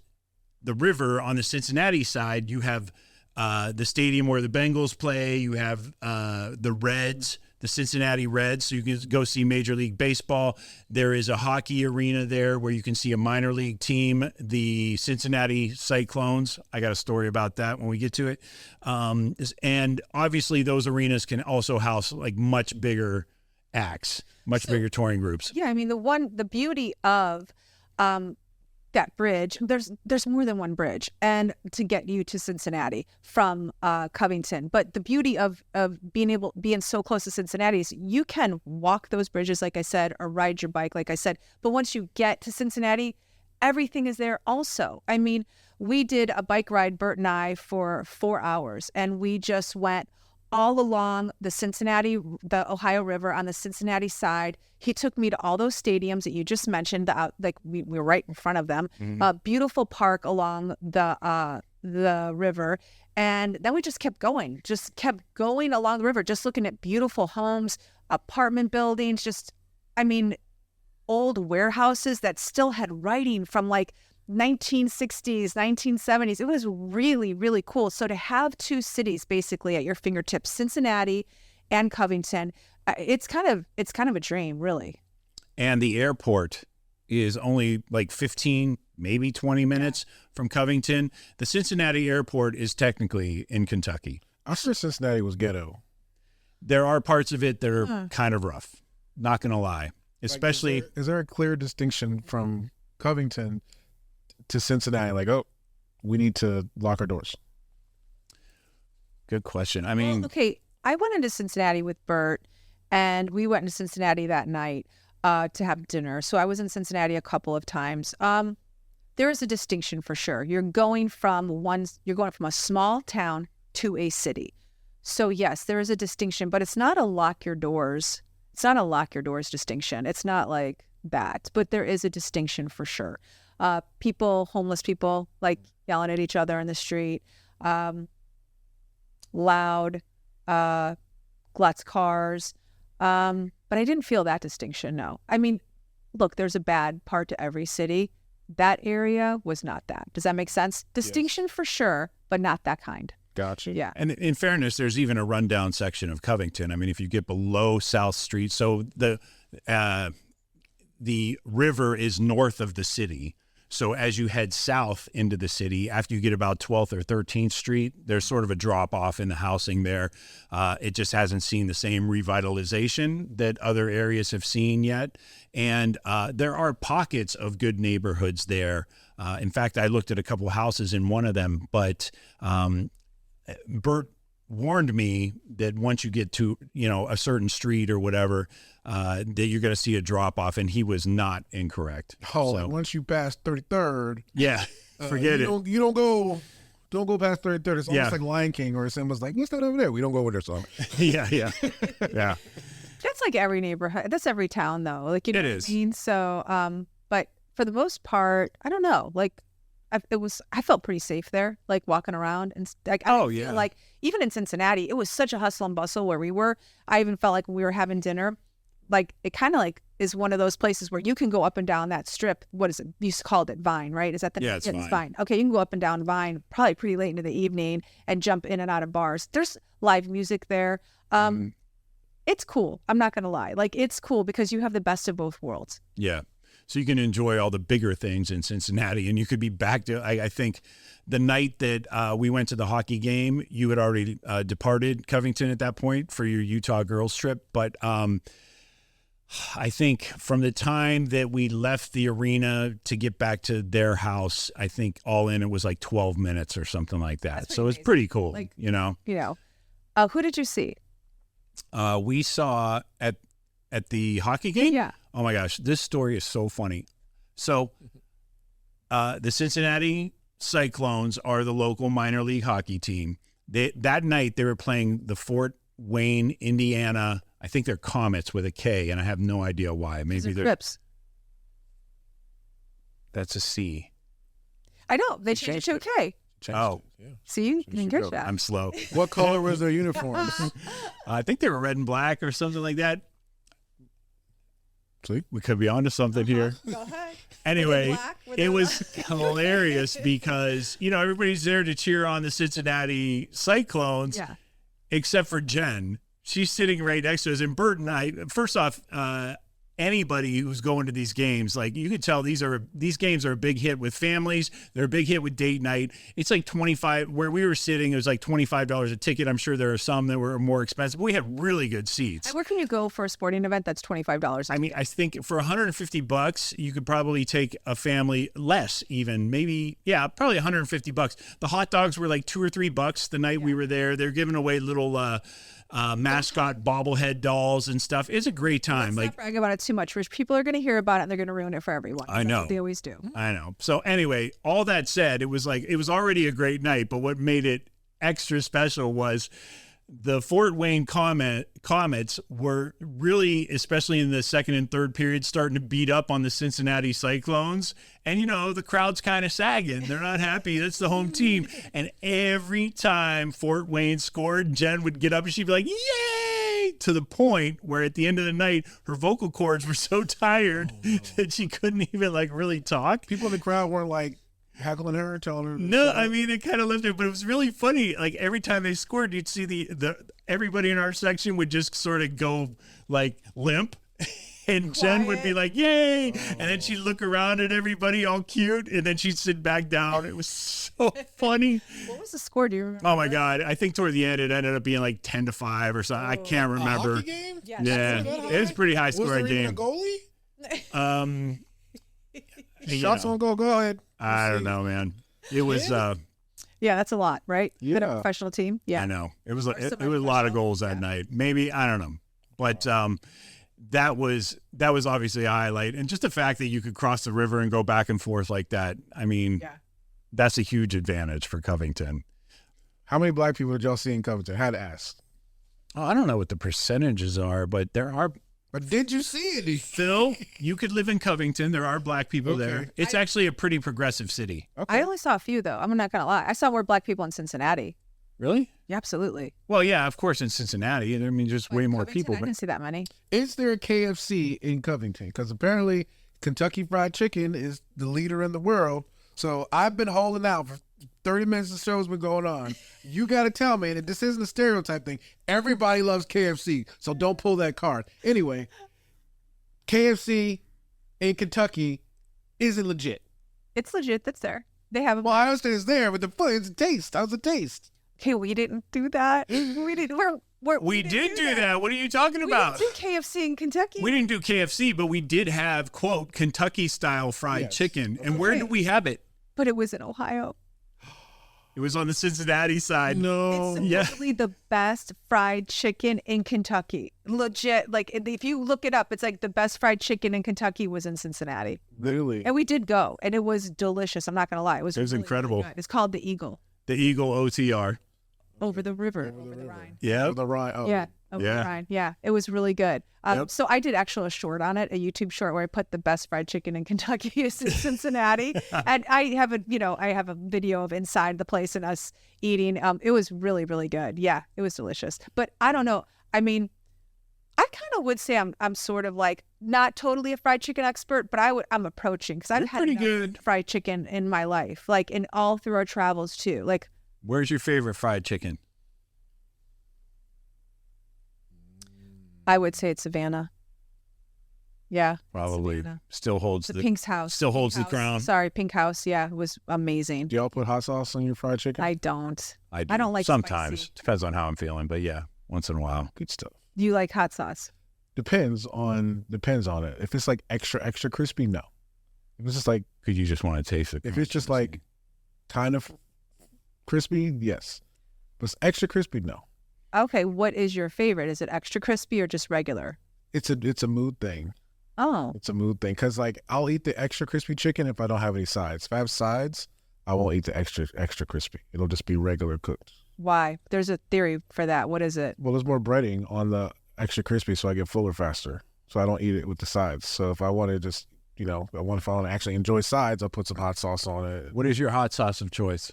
the river on the Cincinnati side, you have the stadium where the Bengals play. You have the Reds, the Cincinnati Reds, so you can go see Major League Baseball. There is a hockey arena there where you can see a minor league team, the Cincinnati Cyclones. I got a story about that when we get to it. And obviously those arenas can also house like much bigger acts, bigger touring groups. Yeah, I mean the beauty of that bridge, there's more than one bridge, and to get you to Cincinnati from Covington. But the beauty of being so close to Cincinnati is you can walk those bridges, like I said, or ride your bike, like I said. But once you get to Cincinnati, everything is there also. I mean, we did a bike ride, Bert and I, for 4 hours, and we just went all along the Ohio River on the Cincinnati side. He took me to all those stadiums that you just mentioned. We were right in front of them. A beautiful park along the river, and then we just kept going along the river, just looking at beautiful homes, apartment buildings. Old warehouses that still had writing from like 1960s, 1970s. It was really, really cool. So to have 2 cities basically at your fingertips, Cincinnati and Covington, it's kind of a dream, really. And the airport is only like 15, maybe 20 minutes from Covington. The Cincinnati airport is technically in Kentucky. I sure Cincinnati was ghetto. There are parts of it that are kind of rough, not going to lie. Especially, Is there a clear distinction from Covington to Cincinnati? Like, oh, we need to lock our doors. good question. I mean, Okay, I went into Cincinnati with Bert, and we went into Cincinnati that night to have dinner. So I was in Cincinnati a couple of times. There is a distinction for sure. You're going from a small town to a city. So yes, there is a distinction, but it's not a lock your doors. It's not a lock your doors distinction. It's not like that, but there is a distinction for sure. Homeless people, like yelling at each other in the street. loud, lots of cars. But I didn't feel that distinction, no. I mean, look, there's a bad part to every city. That area was not that. Does that make sense? Distinction for sure, but not that kind. Gotcha. Yeah. And in fairness, there's even a rundown section of Covington. I mean, if you get below South Street, so the river is north of the city. So as you head south into the city, after you get about 12th or 13th Street, there's sort of a drop off in the housing there. It just hasn't seen the same revitalization that other areas have seen yet. And there are pockets of good neighborhoods there. In fact, I looked at a couple of houses in one of them, but Bert warned me that once you get to, a certain street or whatever, that you're going to see a drop off, and he was not incorrect. Oh, So, once you pass 33rd, yeah, forget it. You don't go past 33rd. It's almost like Lion King, or someone's like, what's that over there? We don't go over there, so. Yeah. That's like every neighborhood. That's every town, though. Like, you know It what is. I mean? So, but for the most part, I don't know. Like, I felt pretty safe there, like walking around and like. I didn't feel like even in Cincinnati, it was such a hustle and bustle where we were. I even felt like when we were having dinner, like it kind of like is one of those places where you can go up and down that strip. What is it? You called it Vine, right? Is that the? Yeah, it's Vine. Vine. Okay, you can go up and down Vine probably pretty late into the evening and jump in and out of bars. There's live music there. It's cool. I'm not gonna lie. Like it's cool because you have the best of both worlds. Yeah. So you can enjoy all the bigger things in Cincinnati, and you could be back to, I think, the night that we went to the hockey game, you had already departed Covington at that point for your Utah girls trip. But I think from the time that we left the arena to get back to their house, I think all in it was like 12 minutes or something like that. So it's pretty cool, Like, who did you see? We saw at the hockey game? Yeah. Oh my gosh, this story is so funny. So the Cincinnati Cyclones are the local minor league hockey team. That night they were playing the Fort Wayne, Indiana, I think they're Comets with a K, and I have no idea why. Maybe they're Crips. That's a C. I know. They changed it to a K. Oh. See, you didn't catch that. I'm slow. What color was their uniforms? I think they were red and black or something like that. See? We could be onto something here. Go ahead. Anyway, Were it was hilarious because, everybody's there to cheer on the Cincinnati Cyclones, Yeah. except for Jen. She's sitting right next to us. And Bert and I, first off, anybody who's going to these games, like you could tell these games are a big hit with families. They're a big hit with date night. It's like $25, where we were sitting, it was like $25 a ticket. I'm sure there are some that were more expensive. But we had really good seats. Where can you go for a sporting event that's $25? I mean, I think for $150, you could probably take a family less even, maybe, probably $150. The hot dogs were like $2 or $3 the night we were there. They're giving away little mascot bobblehead dolls and stuff. It's a great time. Let's not brag about it too much, Rich. People are going to hear about it and they're going to ruin it for everyone. I know. That's what they always do. I know. So anyway, all that said, it was already a great night, but what made it extra special was the Fort Wayne Comets were really, especially in the second and third period, starting to beat up on the Cincinnati Cyclones. And, the crowd's kind of sagging. They're not happy. That's the home team. And every time Fort Wayne scored, Jen would get up and she'd be like, yay! To the point where at the end of the night, her vocal cords were so tired that she couldn't even really talk. People in the crowd weren't like heckling her, telling her. No, I mean, it kind of left it, but it was really funny. Like every time they scored, you'd see the everybody in our section would just sort of go like limp. And Jen would be like, yay. And then she'd look around at everybody all cute. And then she'd sit back down. It was so funny. What was the score? Do you remember? Oh, my God. I think toward the end, it ended up being like 10-5 or something. I can't remember. A hockey game? Yeah. It was a pretty high Was scoring there even game. a goalie? Shots know. on goal. Go ahead. I don't know, man. It was, Yeah, that's a lot, right? Yeah. Been a professional team. Yeah. I know. It was it was a lot of goals that night. Maybe, I don't know. But that was obviously a highlight. And just the fact that you could cross the river and go back and forth like that, I mean, that's a huge advantage for Covington. How many black people did y'all see in Covington? Had to ask. Oh, I don't know what the percentages are, but there are. But did you see it? Phil, you could live in Covington. There are black people there. It's actually a pretty progressive city. Okay. I only saw a few, though. I'm not going to lie. I saw more black people in Cincinnati Really? Yeah, absolutely. Well, yeah, of course in Cincinnati. I mean, just way more Covington, people. I didn't see that many. Is there a KFC in Covington? Because apparently Kentucky Fried Chicken is the leader in the world. So I've been holding out for 30 minutes. The show's been going on. You got to tell me, and this isn't a stereotype thing. Everybody loves KFC, so don't pull that card. Anyway, KFC in Kentucky isn't legit. It's legit. That's there. They have a. Well, I understand it's there, but it's a taste. How's the taste? Okay, we didn't do that. We didn't. We did do that. What are you talking about? We didn't do KFC in Kentucky. We didn't do KFC, but we did have, quote, Kentucky-style fried Yes. chicken. And where did we have it? But it was in Ohio. It was on the Cincinnati side. No. It's supposedly the best fried chicken in Kentucky. Legit. Like, if you look it up, it's like the best fried chicken in Kentucky was in Cincinnati. Literally. And we did go, and it was delicious. I'm not going to lie. It was really, incredible. Really good. It's called the Eagle. The Eagle OTR. Over the river. Over the Rhine. Yeah. The Rhine. Oh. Yeah. Over the Rhine. Yeah. It was really good. Yep. So I did actually a short on it, a YouTube short where I put the best fried chicken in Kentucky is in Cincinnati. And I have a video of inside the place and us eating. It was really, really good. Yeah. It was delicious. But I don't know. I mean, I kind of would say I'm sort of like not totally a fried chicken expert, but I'm approaching because I've had pretty enough good. fried chicken in my life, like in all through our travels too. Like, Where's your favorite fried chicken? I would say it's Savannah. Yeah. Probably Savannah. still holds The the Pink's House. still holds Pink the House. crown. Sorry, Pink House. Yeah, it was amazing. Do y'all put hot sauce on your fried chicken? I don't. I don't like sometimes. spicy. Depends on how I'm feeling, but yeah, once in a while. Good stuff. Do you like hot sauce? Depends on it. If it's like extra crispy, no. If it's just like Because you just want to taste it. if it's just like kind of crispy, yes. But it's extra crispy, no. Okay, what is your favorite? Is it extra crispy or just regular? It's a mood thing. Oh, It's a mood thing because like I'll eat the extra crispy chicken if I don't have any sides. If I have sides, I won't eat the extra crispy. It'll just be regular cooked. why? There's a theory for that. What is it? Well, there's more breading on the extra crispy, so I get fuller faster. So I don't eat it with the sides. So if I want to just, if I want to actually enjoy sides, I'll put some hot sauce on it. What is your hot sauce of choice?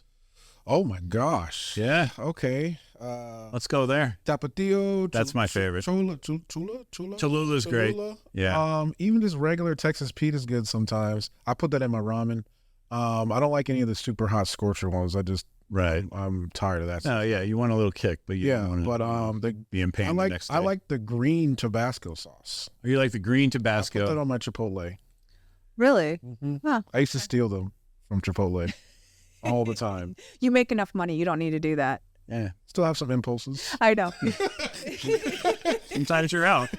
Oh my gosh. Yeah. Okay. Let's go there. Tapatio. That's my favorite. Cholula. Cholula's great. Yeah. Even just regular Texas Pete is good sometimes. I put that in my ramen. I don't like any of the super hot scorcher ones. Right. I'm tired of that. No, yeah, you want a little kick, but you don't want to be in pain the next day. I like the green Tabasco sauce. Or you like the green I put that Tabasco. on my Chipotle. Really? Huh. I used to steal them from Chipotle all the time. You make enough money. You don't need to do that. Yeah. Still have some impulses. I know. Sometimes you're out.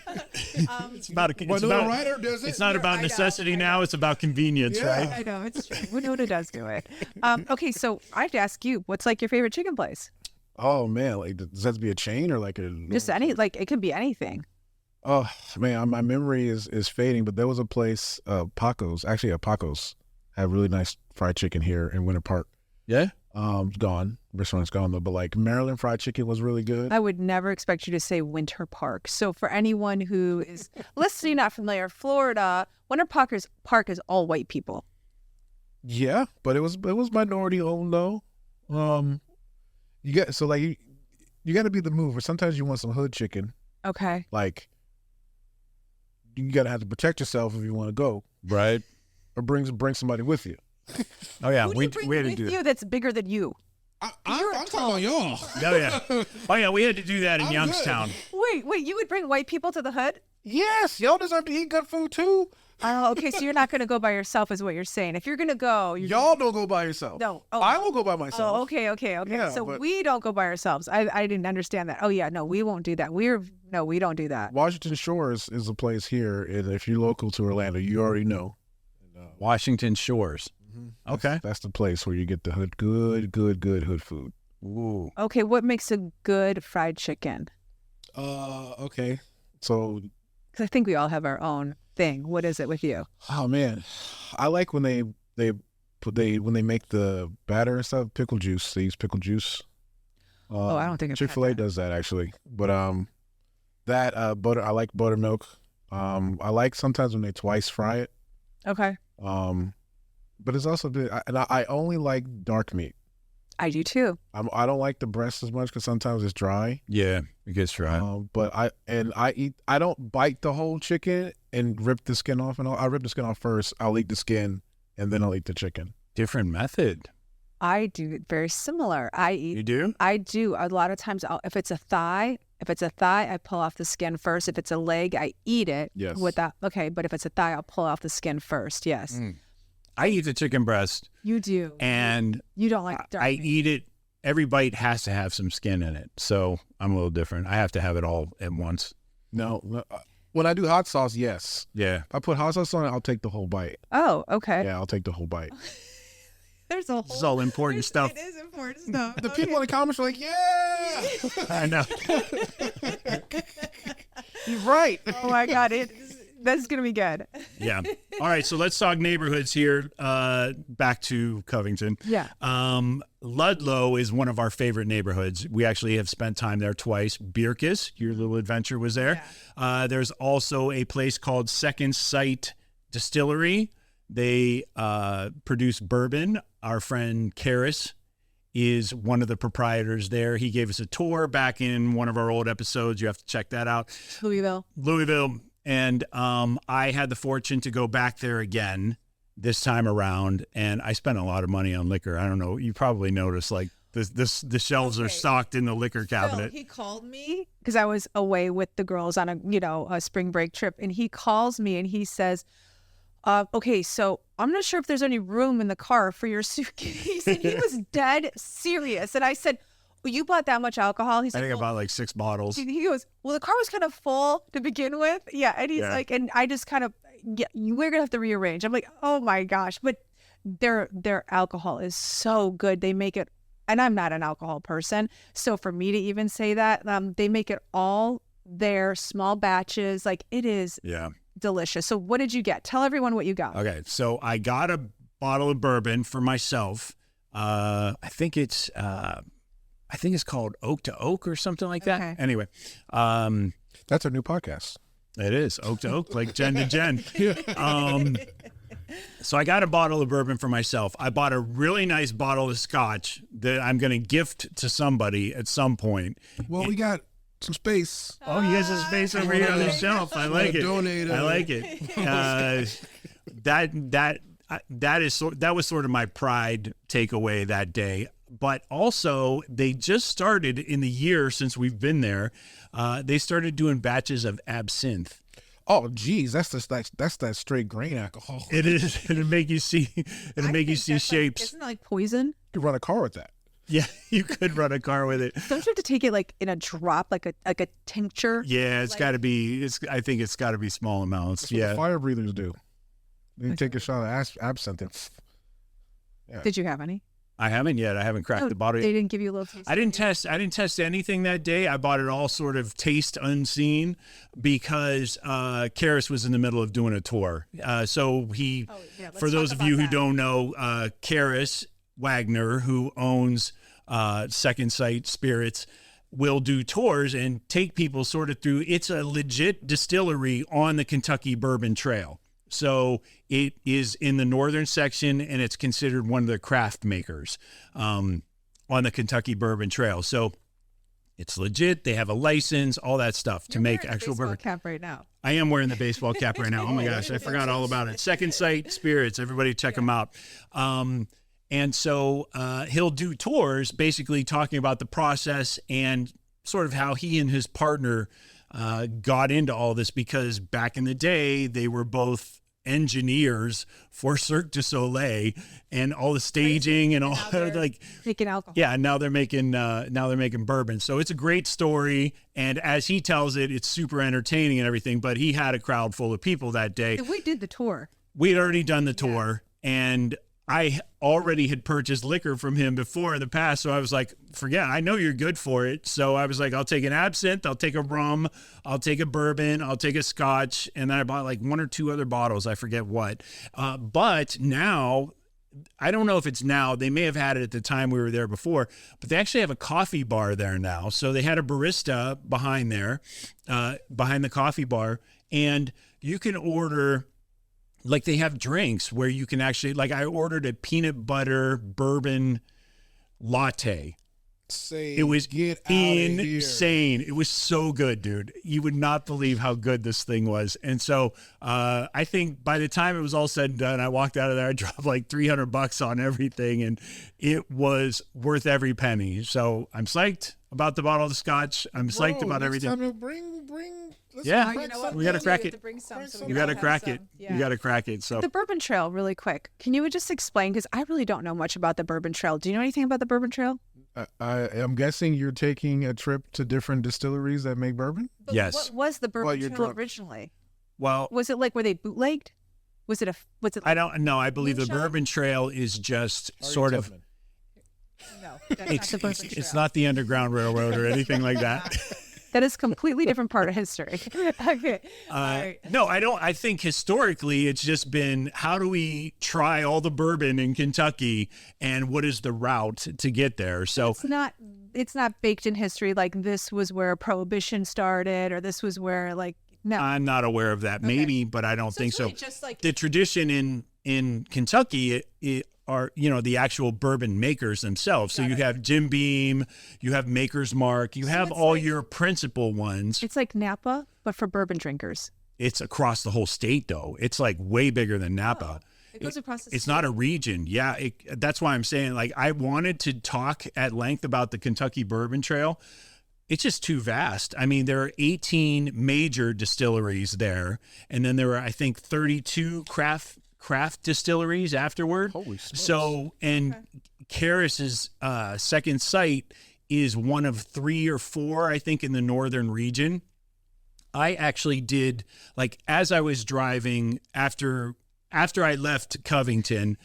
It's about it's not about necessity now. It's about convenience, right? I know, it's true. Winona does do it. Okay, so I have to ask you, what's like your favorite chicken place? Oh man, like does that have to be a chain or like a Just any, like it could be anything. Oh man, my memory is fading, but there was a place, Paco's. Actually, Paco's had really nice fried chicken here in Winter Park. Yeah. Gone. Restaurant's gone though, but like Maryland fried chicken was really good. I would never expect you to say Winter Park. So for anyone who is listening, not familiar, Florida, Winter Park is all white people. Yeah, but it was minority owned though. You got you got to be the mover. Sometimes you want some hood chicken. Okay. Like you gotta have to protect yourself if you want to go, Right. or bring somebody with you. Oh yeah, Who do we you bring had to with do that. you that's bigger than you? I'm talking about y'all. Oh yeah, we had to do that in Youngstown. Wait, you would bring white people to the hood? Yes, y'all deserve to eat good food too. Oh, okay, so you're not going to go by yourself is what you're saying. If you're going to go, Y'all don't go by yourself. No. Oh. I will go by myself. Oh, okay. Yeah, so but- we don't go by ourselves. I didn't understand that. Oh yeah, no, we won't do that. We don't do that. Washington Shores is a place here, and if you're local to Orlando, you already know. Washington Shores. Okay. That's the place where you get the good hood food. Ooh. Okay, what makes a good fried chicken? Okay. So, Because I think we all have our own thing. What is it with you? oh man, I like when they make the batter and stuff, pickle juice. They use pickle juice. I don't think I've had Chick-fil-A that. does that actually, but butter. I like buttermilk. I like sometimes when they twice fry it. Okay. But it's also good. I only like dark meat. I do too. I don't like the breast as much because sometimes it's dry. Yeah, it gets dry. But I don't bite the whole chicken and rip the skin off. And I rip the skin off first. I'll eat the skin and then I'll eat the chicken. Different method. I do it very similar. You do? I do. A lot of times, if it's a thigh, I pull off the skin first. If it's a leg, I eat it. Yes. With that. Okay, but if it's a thigh, I'll pull off the skin first. Yes. I eat the chicken breast. You do. And you don't like dark I meat. eat it. Every bite has to have some skin in it. So I'm a little different. I have to have it all at once. No. When I do hot sauce, yes. Yeah. I put hot sauce on it, I'll take the whole bite. Oh, okay. Yeah, I'll take the whole bite. There's a whole. This is all important stuff. It is important stuff. The people in the comments are like, yeah. I know. You're right. Oh my God, that's gonna be good. Yeah. All right. So let's talk neighborhoods here. Back to Covington. Yeah. Ludlow is one of our favorite neighborhoods. We actually have spent time there twice. Bierkes, your little adventure was there. Yeah. There's also a place called Second Sight Distillery. They produce bourbon. Our friend Karis is one of the proprietors there. He gave us a tour back in one of our old episodes. You have to check that out. Louisville. And I had the fortune to go back there again this time around, and I spent a lot of money on liquor. I don't know. You probably noticed, like, the shelves are stocked in the liquor cabinet. He called me because I was away with the girls on a spring break trip, and he calls me and he says, okay, so I'm not sure if there's any room in the car for your suitcase. And he was dead serious. And I said, well, you bought that much alcohol? He's I think well, about like 6 bottles. He goes, well, the car was kind of full to begin with. Yeah. And he's like, and I just kind of, we're going to have to rearrange. I'm like, oh my gosh. But their alcohol is so good. They make it, and I'm not an alcohol person. So for me to even say that, they make it all there, small batches. Like, it is delicious. So what did you get? Tell everyone what you got. Okay. So I got a bottle of bourbon for myself. I think it's called Oak to Oak or something like that. Okay. Anyway, That's our new podcast. it is Oak to Oak, like Jen to Jen. So I got a bottle of bourbon for myself. I bought a really nice bottle of scotch that I'm going to gift to somebody at some point. Well, we got some space. Oh, you guys have space over here on the shelf. I like it. Donate. I like it. That was sort of my pride takeaway that day. But also, they just started in the year since we've been there. They started doing batches of absinthe. Oh, geez, that's that straight grain alcohol. It is. It'll make you see. It'll make you see shapes. Isn't it like poison? You could run a car with that. Yeah, you could run a car with it. Don't you have to take it like in a drop, like a tincture? Yeah, it's got to be. I think it's got to be small amounts. That's what the fire breathers do. They take a shot of absinthe. Yeah. Did you have any? I haven't yet. I haven't cracked the bottle yet. They didn't give you a little taste. I didn't test anything that day. I bought it all sort of taste unseen because Karis was in the middle of doing a tour. So for those of you who don't know, Karis Wagner, who owns Second Sight Spirits, will do tours and take people sort of through. It's a legit distillery on the Kentucky Bourbon Trail. So it is in the northern section, and it's considered one of the craft makers on the Kentucky Bourbon Trail. So it's legit. They have a license, all that stuff to make actual bourbon. Cap right now. I am wearing the baseball cap right now. Oh my gosh, I forgot all about it. Second Sight Spirits, everybody check them out. And so he'll do tours basically talking about the process and sort of how he and his partner got into all this, because back in the day, they were both engineers for Cirque du Soleil and all the staging and all like making alcohol. Yeah, now they're making bourbon. So it's a great story, and as he tells it, it's super entertaining and everything. But he had a crowd full of people that day. We did the tour. We had already done the tour, and I already had purchased liquor from him before in the past. So I was like, forget, I know you're good for it. So I was like, I'll take an absinthe, I'll take a rum, I'll take a bourbon, I'll take a scotch. And then I bought like 1 or 2 other bottles. I forget what. But now, I don't know if it's now, they may have had it at the time we were there before, but they actually have a coffee bar there now. So they had a barista behind there, behind the coffee bar, and you can order, like they have drinks where you can actually, like I ordered a peanut butter bourbon latte. Say, It was get out of here. insane. It was so good, dude. You would not believe how good this thing was. And so I think by the time it was all said and done, I walked out of there. I dropped like $300 on everything, and it was worth every penny. So I'm psyched about the bottle of scotch. I'm psyched about everything. Time to bring. Yeah, You know what? we got to crack have it. to bring some, so You got to have crack some. it. Yeah. You got to crack it. So The Bourbon Trail, really quick. Can you just explain? Because I really don't know much about the Bourbon Trail. Do you know anything about the Bourbon Trail? I'm guessing you're taking a trip to different distilleries that make bourbon. But Yes. What was the Bourbon you're Trail drunk. originally? well, Was it like where they bootlegged? Was it? I don't know. I believe the Moonshine? Bourbon Trail is just sort of. No, that's not the Bourbon Trail. It's not the Underground Railroad or anything like that. That is completely different part of history. Okay. All right. No, I don't. I think historically it's just been how do we try all the bourbon in Kentucky and what is the route to get there? So It's not baked in history like this was where Prohibition started or this was where no. I'm not aware of that. Maybe, but I don't think it's so. really just like The tradition in Kentucky are the actual bourbon makers themselves. So you have Jim Beam, you have Maker's Mark, you have all your principal ones. it's like Napa, but for bourbon drinkers. It's across the whole state, though. It's like way bigger than Napa. It goes across the It's not a region. Yeah, that's why I'm saying, like, I wanted to talk at length about the Kentucky Bourbon Trail. It's just too vast. I mean, there are 18 major distilleries there, and then there are, I think, 32 craft distilleries afterward. Holy smokes. So, and Karis's second site is one of 3 or 4, I think, in the northern region. I actually did, like, as I was driving after I left Covington.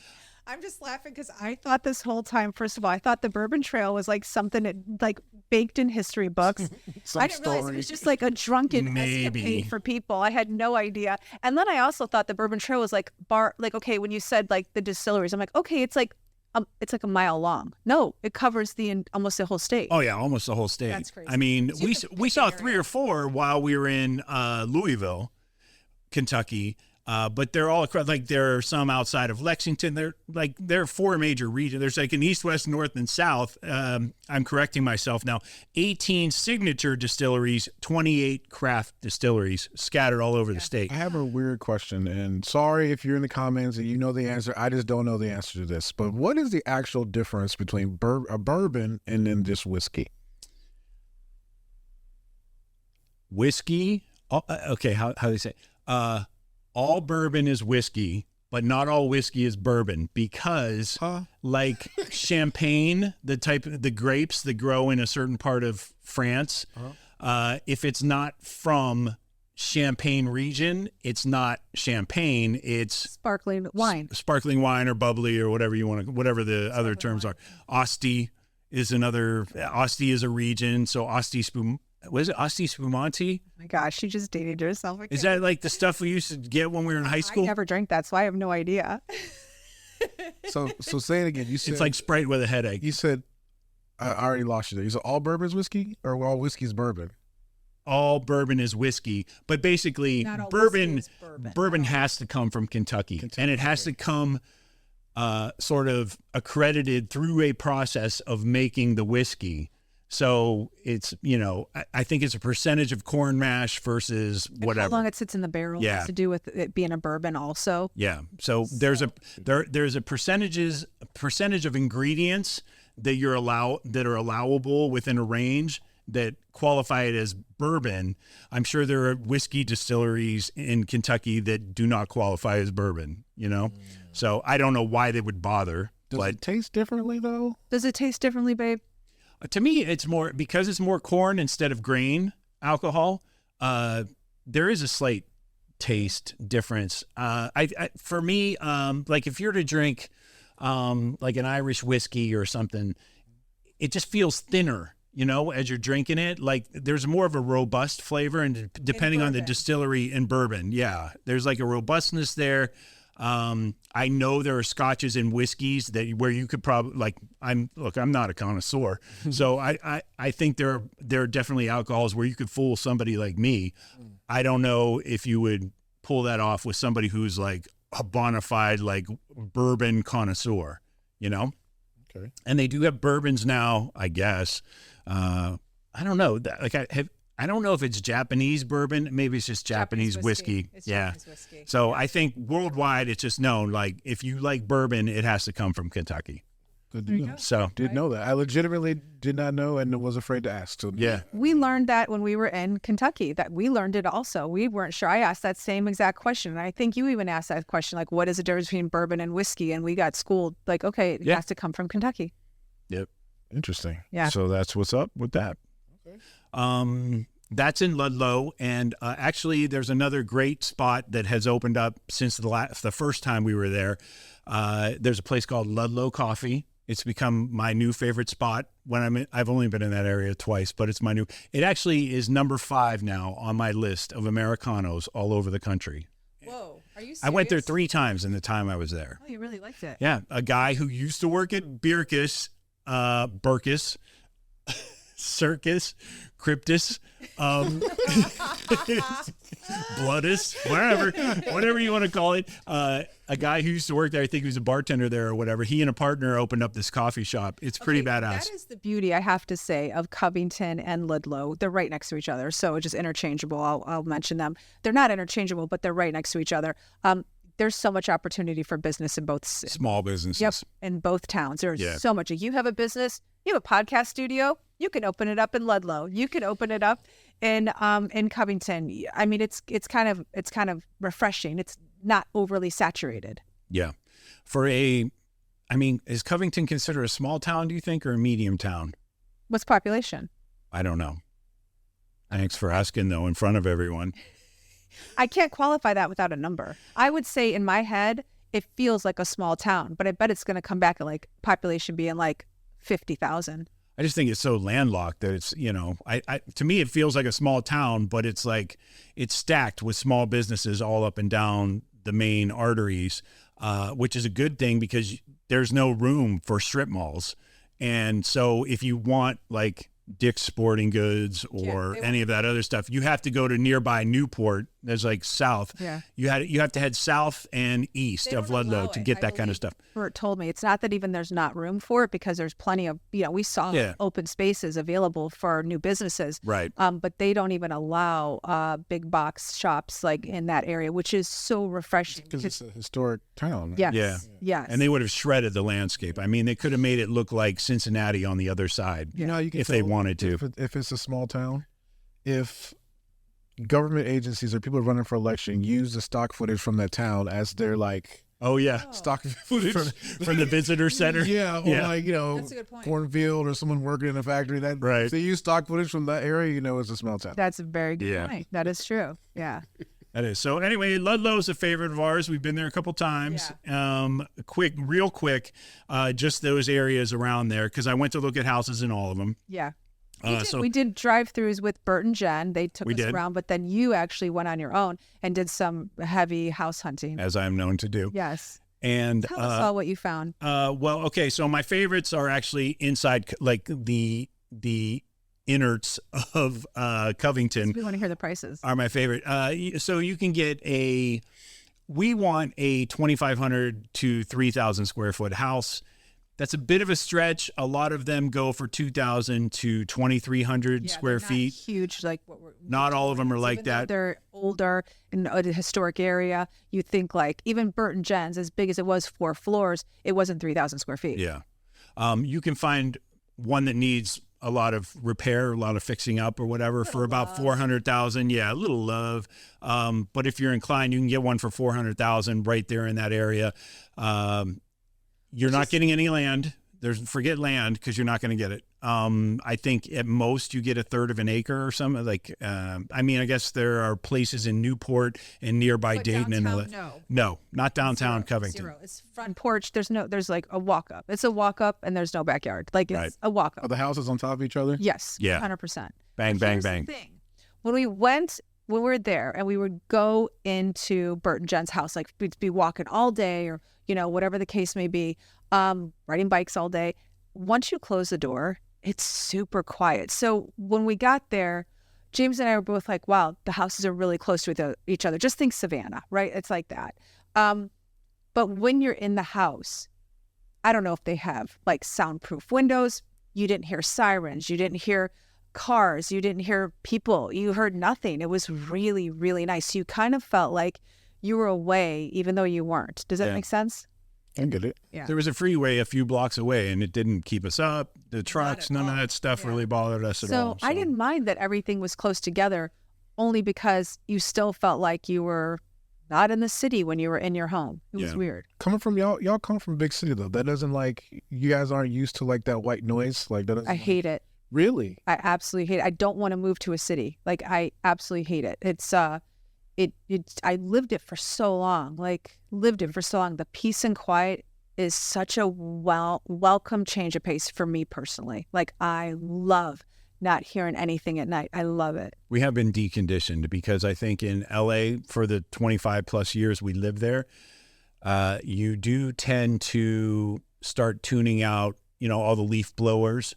I'm just laughing because I thought this whole time, first of all, I thought the Bourbon Trail was like something that, like baked in history books. I didn't realize it was just like a drunken escapade for people. I had no idea. And then I also thought the Bourbon Trail was like okay, when you said like the distilleries, I'm like, okay, it's like a mile long. No, it covers almost the whole state. Oh yeah, almost the whole state. That's crazy. I mean, we saw 3 or 4 while we were in Louisville, Kentucky. But they're all across, like there are some outside of Lexington. There are 4 major regions. There's like an east, west, north, and south. I'm correcting myself now. 18 signature distilleries, 28 craft distilleries scattered all over the state. I have a weird question, and sorry if you're in the comments and you know the answer. I just don't know the answer to this. But what is the actual difference between a bourbon and then just whiskey? Whiskey. Okay, how do they say? All bourbon is whiskey, but not all whiskey is bourbon because, like champagne, the grapes that grow in a certain part of France, if it's not from Champagne region, it's not champagne. It's Sparkling wine or bubbly or whatever you want to, whatever the other terms are. Asti is a region. So was it Asti Spumante? Oh my gosh, she just dated herself again. Is that like the stuff we used to get when we were in high school? I never drank that, so I have no idea. So say it again. You said It's like Sprite with a headache. you said. I already lost you there. You said all bourbon is whiskey, or all whiskey is bourbon? All bourbon is whiskey, but basically Not all bourbon whiskey is bourbon has to come from Kentucky, and it has to come sort of accredited through a process of making the whiskey. So it's, I think it's a percentage of corn mash versus whatever. How long it sits in the barrel has to do with it being a bourbon also. Yeah. So there's a percentage of ingredients that that are allowable within a range that qualify it as bourbon. I'm sure there are whiskey distilleries in Kentucky that do not qualify as bourbon, So I don't know why they would bother. Does it taste differently though? Does it taste differently, babe? To me, it's more because it's more corn instead of grain alcohol. There is a slight taste difference. For me, like if you're to drink like an Irish whiskey or something, it just feels thinner, as you're drinking it. Like there's more of a robust flavor, and depending on the distillery in bourbon, there's like a robustness there. I know there are scotches and whiskeys where you could probably I'm not a connoisseur, so I think there are definitely alcohols where you could fool somebody like me. I don't know if you would pull that off with somebody who's like a bona fide like bourbon connoisseur, Okay. And they do have bourbons now, I guess. I don't know. I don't know if it's Japanese bourbon. Maybe it's just Japanese whiskey. It's Yeah. Japanese whiskey. So I think worldwide it's just known, like, if you like bourbon, it has to come from Kentucky. Good to There you know. go. So Didn't know that. I legitimately did not know and was afraid to ask. So yeah. We learned that when we were in Kentucky, that we learned it also. We weren't sure. I asked that same exact question. And I think you even asked that question, like, what is the difference between bourbon and whiskey? And we got schooled, like, okay, it Yeah. has to come from Kentucky. Yep. Interesting. Yeah. So that's what's up with that. Okay. That's in Ludlow, and actually, there's another great spot that has opened up since the first time we were there. There's a place called Ludlow Coffee. It's become my new favorite spot. I've only been in that area twice, but it's my new. It actually is number 5 now on my list of Americanos all over the country. Whoa. Are you serious? I went there 3 times in the time I was there. Oh, you really liked it. Yeah, a guy who used to work at Birkus, Circus, Cryptus, Bloodus, whatever you want to call it. A guy who used to work there, I think he was a bartender there or whatever. He and a partner opened up this coffee shop. It's pretty badass. That is the beauty, I have to say, of Covington and Ludlow. They're right next to each other, so it's just interchangeable. I'll mention them. They're not interchangeable, but they're right next to each other. There's so much opportunity for business in both. Small businesses. Yep, in both towns. There's Yeah. so much. You have a business, you have a podcast studio, you can open it up in Ludlow. You can open it up in Covington. I mean, it's kind of refreshing. It's not overly saturated. Yeah. Is Covington considered a small town, do you think, or a medium town? What's population? I don't know. Thanks for asking, though, in front of everyone. I can't qualify that without a number. I would say in my head, it feels like a small town, but I bet it's going to come back at like population being like 50,000. I just think it's so landlocked that it's, to me, it feels like a small town, but it's like it's stacked with small businesses all up and down the main arteries, which is a good thing because there's no room for strip malls. And so if you want like Dick's Sporting Goods or any of that other stuff, you have to go to nearby Newport. There's like south. Yeah. You have to head south and east of Ludlow to get that kind of stuff. Bert told me it's not that even there's not room for it because there's plenty of, we saw open spaces available for new businesses. Right. But they don't even allow big box shops like in that area, which is so refreshing. Because it's a historic town. Yes. Yeah. Yes. And they would have shredded the landscape. I mean, they could have made it look like Cincinnati on the other side. You know, you can if they tell wanted to. If it's a small town, if government agencies or people running for election use the stock footage from that town as their like stock footage from the visitor center. Yeah, or like That's a good point. cornfield or someone working in a factory. That Right. if they use stock footage from that area, it's a small town. That's a very good Yeah. point. That is true. Yeah. That is. So anyway, Ludlow's a favorite of ours. We've been there a couple times. Real quick, just those areas around there because I went to look at houses in all of them. Yeah. So We did drive-throughs with Bert and Jen. They took We us did. around, but then you actually went on your own and did some heavy house hunting. as I'm known to do. Yes. And Tell us all what you found. okay. So my favorites are actually inside, like the innards of Covington. We want to hear the prices. Are my favorite. So you can get we want a 2,500 to 3,000 square foot house. That's a bit of a stretch. A lot of them go for 2,000 to 2,300 square feet. Huge, like what we're. Not all of them are like Even though that. they're older in a historic area. You think like even Bert and Jen's, as big as it was, 4 floors, it wasn't 3,000 square feet. Yeah. You can find one that needs a lot of repair, a lot of fixing up or whatever for about 400,000. Yeah, a little love. But if you're inclined, you can get one for 400,000 right there in that area. You're not getting any land. Forget land because you're not going to get it. I think at most you get a third of an acre or something. Like, I guess there are places in Newport and nearby But Dayton and all that. downtown, No, not downtown Zero. Covington. Zero. It's front porch. There's like a walk up. It's a walk up and there's no backyard. Like it's Right. a walk Are up. the houses on top of each other? Yes. Yeah. 100%. Bang, But bang, here's the bang. thing. When we were there and we would go into Bert and Jen's house, like we'd be walking all day or, whatever the case may be, riding bikes all day. Once you close the door, it's super quiet. So when we got there, James and I were both like, wow, the houses are really close to each other. Just think Savannah, right? It's like that. But when you're in the house, I don't know if they have like soundproof windows. You didn't hear sirens. You didn't hear cars. You didn't hear people. You heard nothing. It was really, really nice. You kind of felt like you were away, even though you weren't. Does that make sense? I get it. Yeah. There was a freeway a few blocks away, and it didn't keep us up. The trucks, none of that stuff really bothered us at all. So I didn't mind that everything was close together, only because you still felt like you were not in the city when you were in your home. It was weird. Coming from y'all come from a big city though. That doesn't like, you guys aren't used to like that white noise. Like that. I hate it. Really? I absolutely hate it. I don't want to move to a city. Like I absolutely hate it. It's I lived it for so long. The peace and quiet is such a welcome change of pace for me personally. Like I love not hearing anything at night. I love it. We have been deconditioned because I think in LA for the 25 plus years we lived there, you do tend to start tuning out, all the leaf blowers.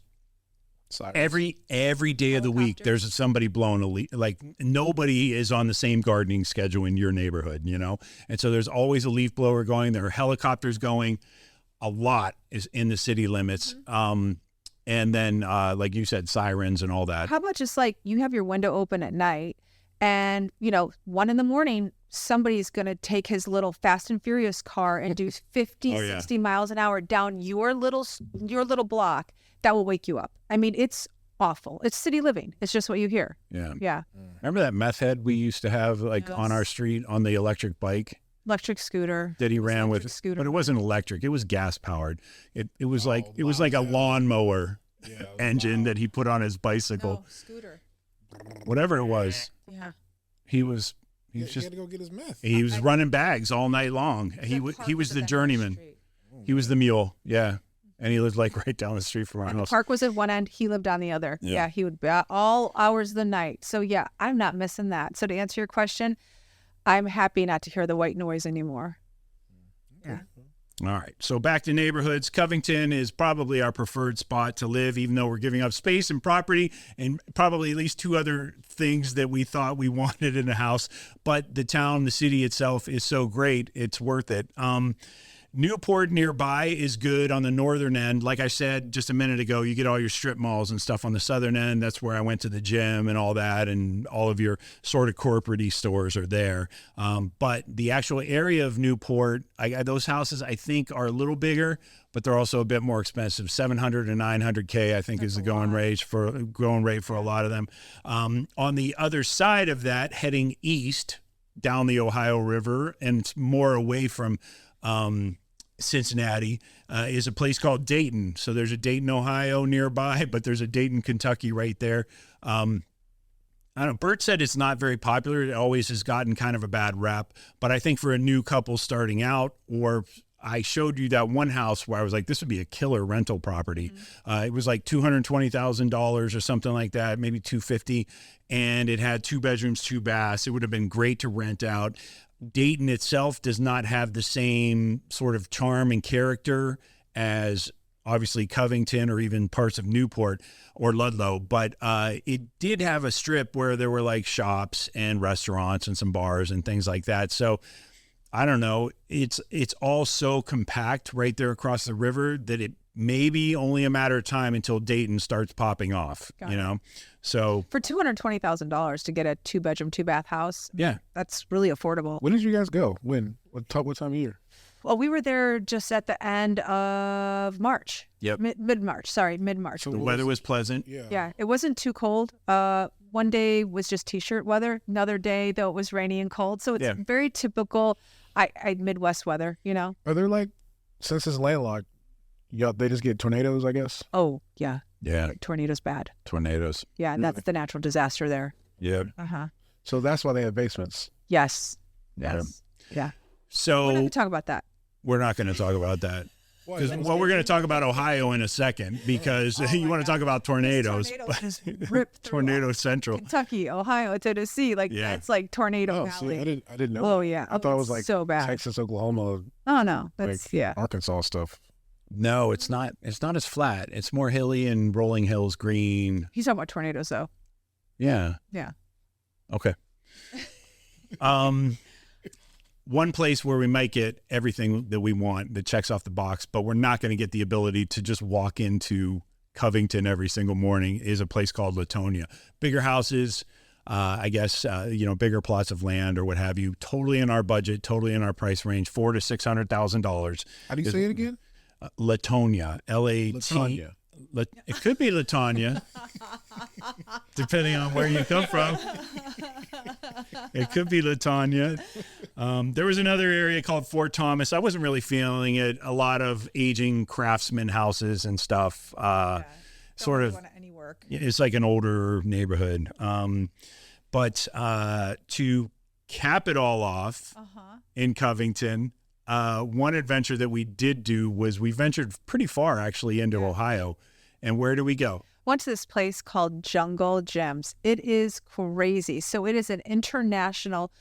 Sirens. Every day of the week, there's somebody blowing a leaf. Like nobody is on the same gardening schedule in your neighborhood, And so there's always a leaf blower going. There are helicopters going. A lot is in the city limits. And then, like you said, sirens and all that. How about just like you have your window open at night and, 1 a.m, somebody's going to take his little Fast and Furious car and do 50, 60 miles an hour down your little block. That will wake you up. I mean, it's awful. It's city living. It's just what you hear. Yeah. Yeah. Remember that meth head we used to have on our street on the electric bike? Electric scooter. That he ran with, scooter. But it wasn't electric. It was gas powered. It was like a lawnmower engine that he put on his bicycle. No, scooter. Whatever it was. Yeah. He had to go get his meth. He was running bags all night long. He was the journeyman. He was the mule. Yeah. And he lived like right down the street from our house. The park was at one end. He lived on the other. Yeah. He would be out all hours of the night. So yeah, I'm not missing that. So to answer your question, I'm happy not to hear the white noise anymore. Yeah. All right. So back to neighborhoods. Covington is probably our preferred spot to live, even though we're giving up space and property and probably at least 2 other things that we thought we wanted in a house. But the town, the city itself is so great. It's worth it. Newport nearby is good on the northern end. Like I said just a minute ago, you get all your strip malls and stuff on the southern end. That's where I went to the gym and all that, and all of your sort of corporate-y stores are there. But the actual area of Newport, those houses I think are a little bigger, but they're also a bit more expensive. $700 and $900K I think is the going rate for a lot of them. On the other side of that, heading east down the Ohio River and more away from Cincinnati, is a place called Dayton. So there's a Dayton, Ohio nearby, but there's a Dayton, Kentucky right there. I don't know. Bert said it's not very popular. It always has gotten kind of a bad rap, but I think for a new couple starting out, or I showed you that one house where I was like, this would be a killer rental property. It was like $220,000 or something like that, maybe $250,000. And it had 2 bedrooms, 2 baths. It would have been great to rent out. Dayton itself does not have the same sort of charm and character as obviously Covington or even parts of Newport or Ludlow, but it did have a strip where there were like shops and restaurants and some bars and things like that. So I don't know. It's all so compact right there across the river that it may be only a matter of time until Dayton starts popping off, So for $220,000 to get a 2-bedroom, 2-bath house, that's really affordable. When did you guys go? When? What time of year? Well, we were there just at the end of March. Yep. Mid-March. Sorry, mid-March. So the weather was pleasant. Yeah, it wasn't too cold. One day was just T-shirt weather. Another day, though, it was rainy and cold. So it's very typical Midwest weather, Are there like, since it's landlocked, they just get tornadoes, I guess? Oh, yeah. Yeah. Tornadoes bad. Tornadoes. Yeah, and that's the natural disaster there. Yeah. Uh-huh. So that's why they have basements. Yes. Yeah. Yeah. So we're not going to talk about that. We're not going to talk about that. We're going to talk about Ohio in a second because you want to talk about tornadoes. Tornado Central. Kentucky, Ohio, Tennessee. That's like Tornado Valley. See, I didn't know. Oh, yeah. I thought it was like so bad. Texas, Oklahoma. Oh, no. That's, Arkansas stuff. No, it's not. It's not as flat. It's more hilly and rolling hills, green. He's talking about tornadoes, though. Yeah. Yeah. Okay. one place where we might get everything that we want that checks off the box, but we're not going to get the ability to just walk into Covington every single morning is a place called Latonia. Bigger houses, I guess, bigger plots of land or what have you. Totally in our budget, totally in our price range, $400,000 to $600,000. How do you say it again? Latonia, L-A-T. Latonia. It could be Latonia, depending on where you come from. It could be Latonia. There was another area called Fort Thomas. I wasn't really feeling it. A lot of aging craftsman houses and stuff. Sort of. Any work. It's like an older neighborhood. But to cap it all off in Covington, one adventure that we did do was we ventured pretty far actually into Ohio. And where do we go? Went to this place called Jungle Gems. It is crazy. So it is an international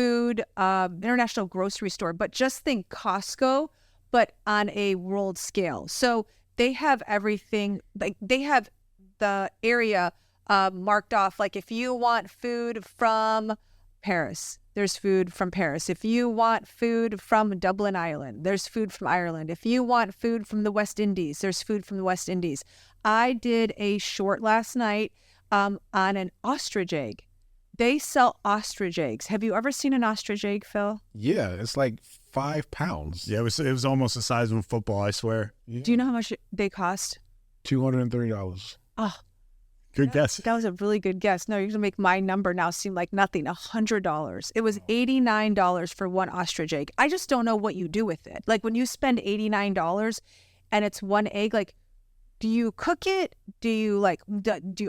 international grocery store, but just think Costco, but on a world scale. So they have everything, like they have the area marked off. Like if you want food from Paris, there's food from Paris. If you want food from Dublin, Ireland, there's food from Ireland. If you want food from the West Indies, there's food from the West Indies. I did a short last night on an ostrich egg. They sell ostrich eggs. Have you ever seen an ostrich egg, Phil? Yeah, it's like 5 pounds. Yeah, it was almost the size of a football, I swear. Yeah. Do you know how much they cost? $230. Oh, Good guess. that was a really good guess. No, you're going to make my number now seem like nothing. $100. It was $89 for one ostrich egg. I just don't know what you do with it. Like when you spend $89 and it's one egg, like, do you cook it? Do you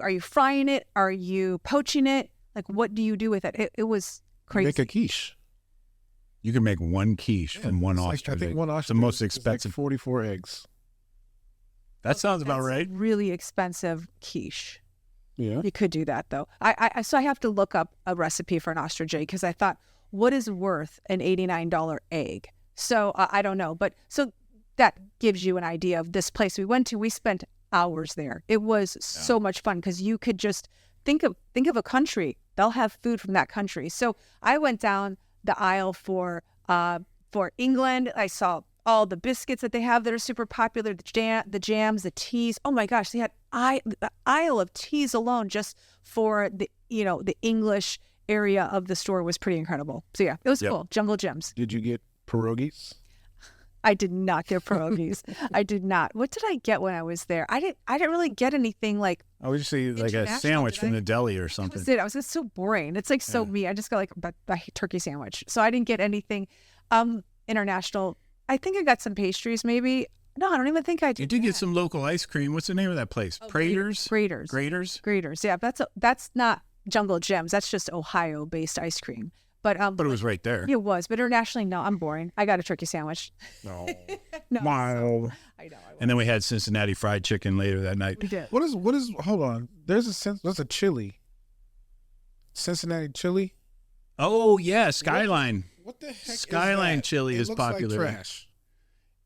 are you frying it? Are you poaching it? Like, what do you do with it? It was crazy. Make a quiche. You can make one quiche from one It's ostrich. I think one ostrich. It's the most is expensive. like 44 eggs. That sounds about That's right. Really expensive quiche. Yeah. You could do that though. So I have to look up a recipe for an ostrich egg because I thought, what is worth an $89 egg? So I don't know, but so that gives you an idea of this place we went to. We spent hours there. It was so much fun because you could just think of a country. They'll have food from that country. So I went down the aisle for England. I saw all the biscuits that they have that are super popular, the jams, the teas. Oh my gosh, they had the aisle of teas alone just for the English area of the store was pretty incredible. So yeah, it was cool. Jungle Gems. Did you get pierogies? I did not get pierogies. I did not. What did I get when I was there? I didn't really get anything like. I would just say like a International, sandwich did from I? the deli or something. That was just so boring. It's like so me. I just got like a turkey sandwich. So I didn't get anything international. I think I got some pastries maybe. No, I don't even think I did. You did get that. some local ice cream. What's the name of that place? Praters? Graters. Yeah, that's not Jungle Gems. That's just Ohio-based ice cream. But it was right there. It was, but internationally, no, I'm boring. I got a turkey sandwich. No. No, Wow. I know. And then we had Cincinnati fried chicken later that night. We did. What is? Hold on. There's a chili. Cincinnati chili. Oh yeah, Skyline. What the heck? Skyline is that? chili It is looks like popular. trash.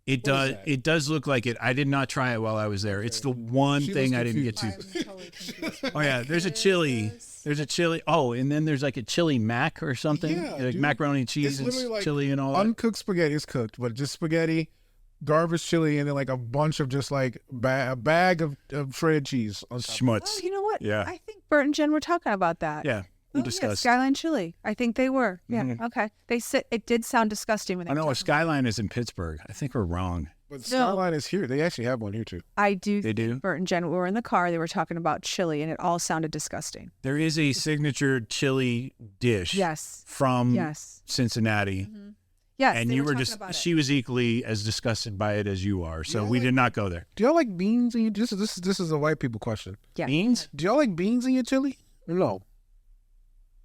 It What is does. that? It does look like it. I did not try it while I was there. It's the one She thing was I didn't get to. I'm totally confused. Oh yeah, there's a chili. There's a chili. Oh, and then there's like a chili mac or something. Yeah, like dude. macaroni and cheese It's and literally like chili and all that. Uncooked spaghetti is cooked, but just spaghetti, garbage chili, and then like a bunch of just like a bag of shredded cheese on top. Schmutz. Oh, you know what? Yeah. I think Bert and Jen were talking about that. Yeah, we Oh, discussed. Skyline chili. I think they were. Yeah. Mhm. Okay. They said it did sound disgusting when they. I know were a talking about Skyline is in Pittsburgh. I think we're wrong. But Skyline is here. They actually have one here too. it. I do. They do? Bert and Jen were in the car. They were talking about chili, and it all sounded disgusting. There is a signature chili dish Yes. from Yes. Cincinnati. Yes. And they you were were talking just, about it. she was equally as disgusted by it as you are. So Yeah, we like- did not go there. Do y'all like beans in your? This is a white people question. Yeah. Beans? Do y'all like beans in your chili? Or no?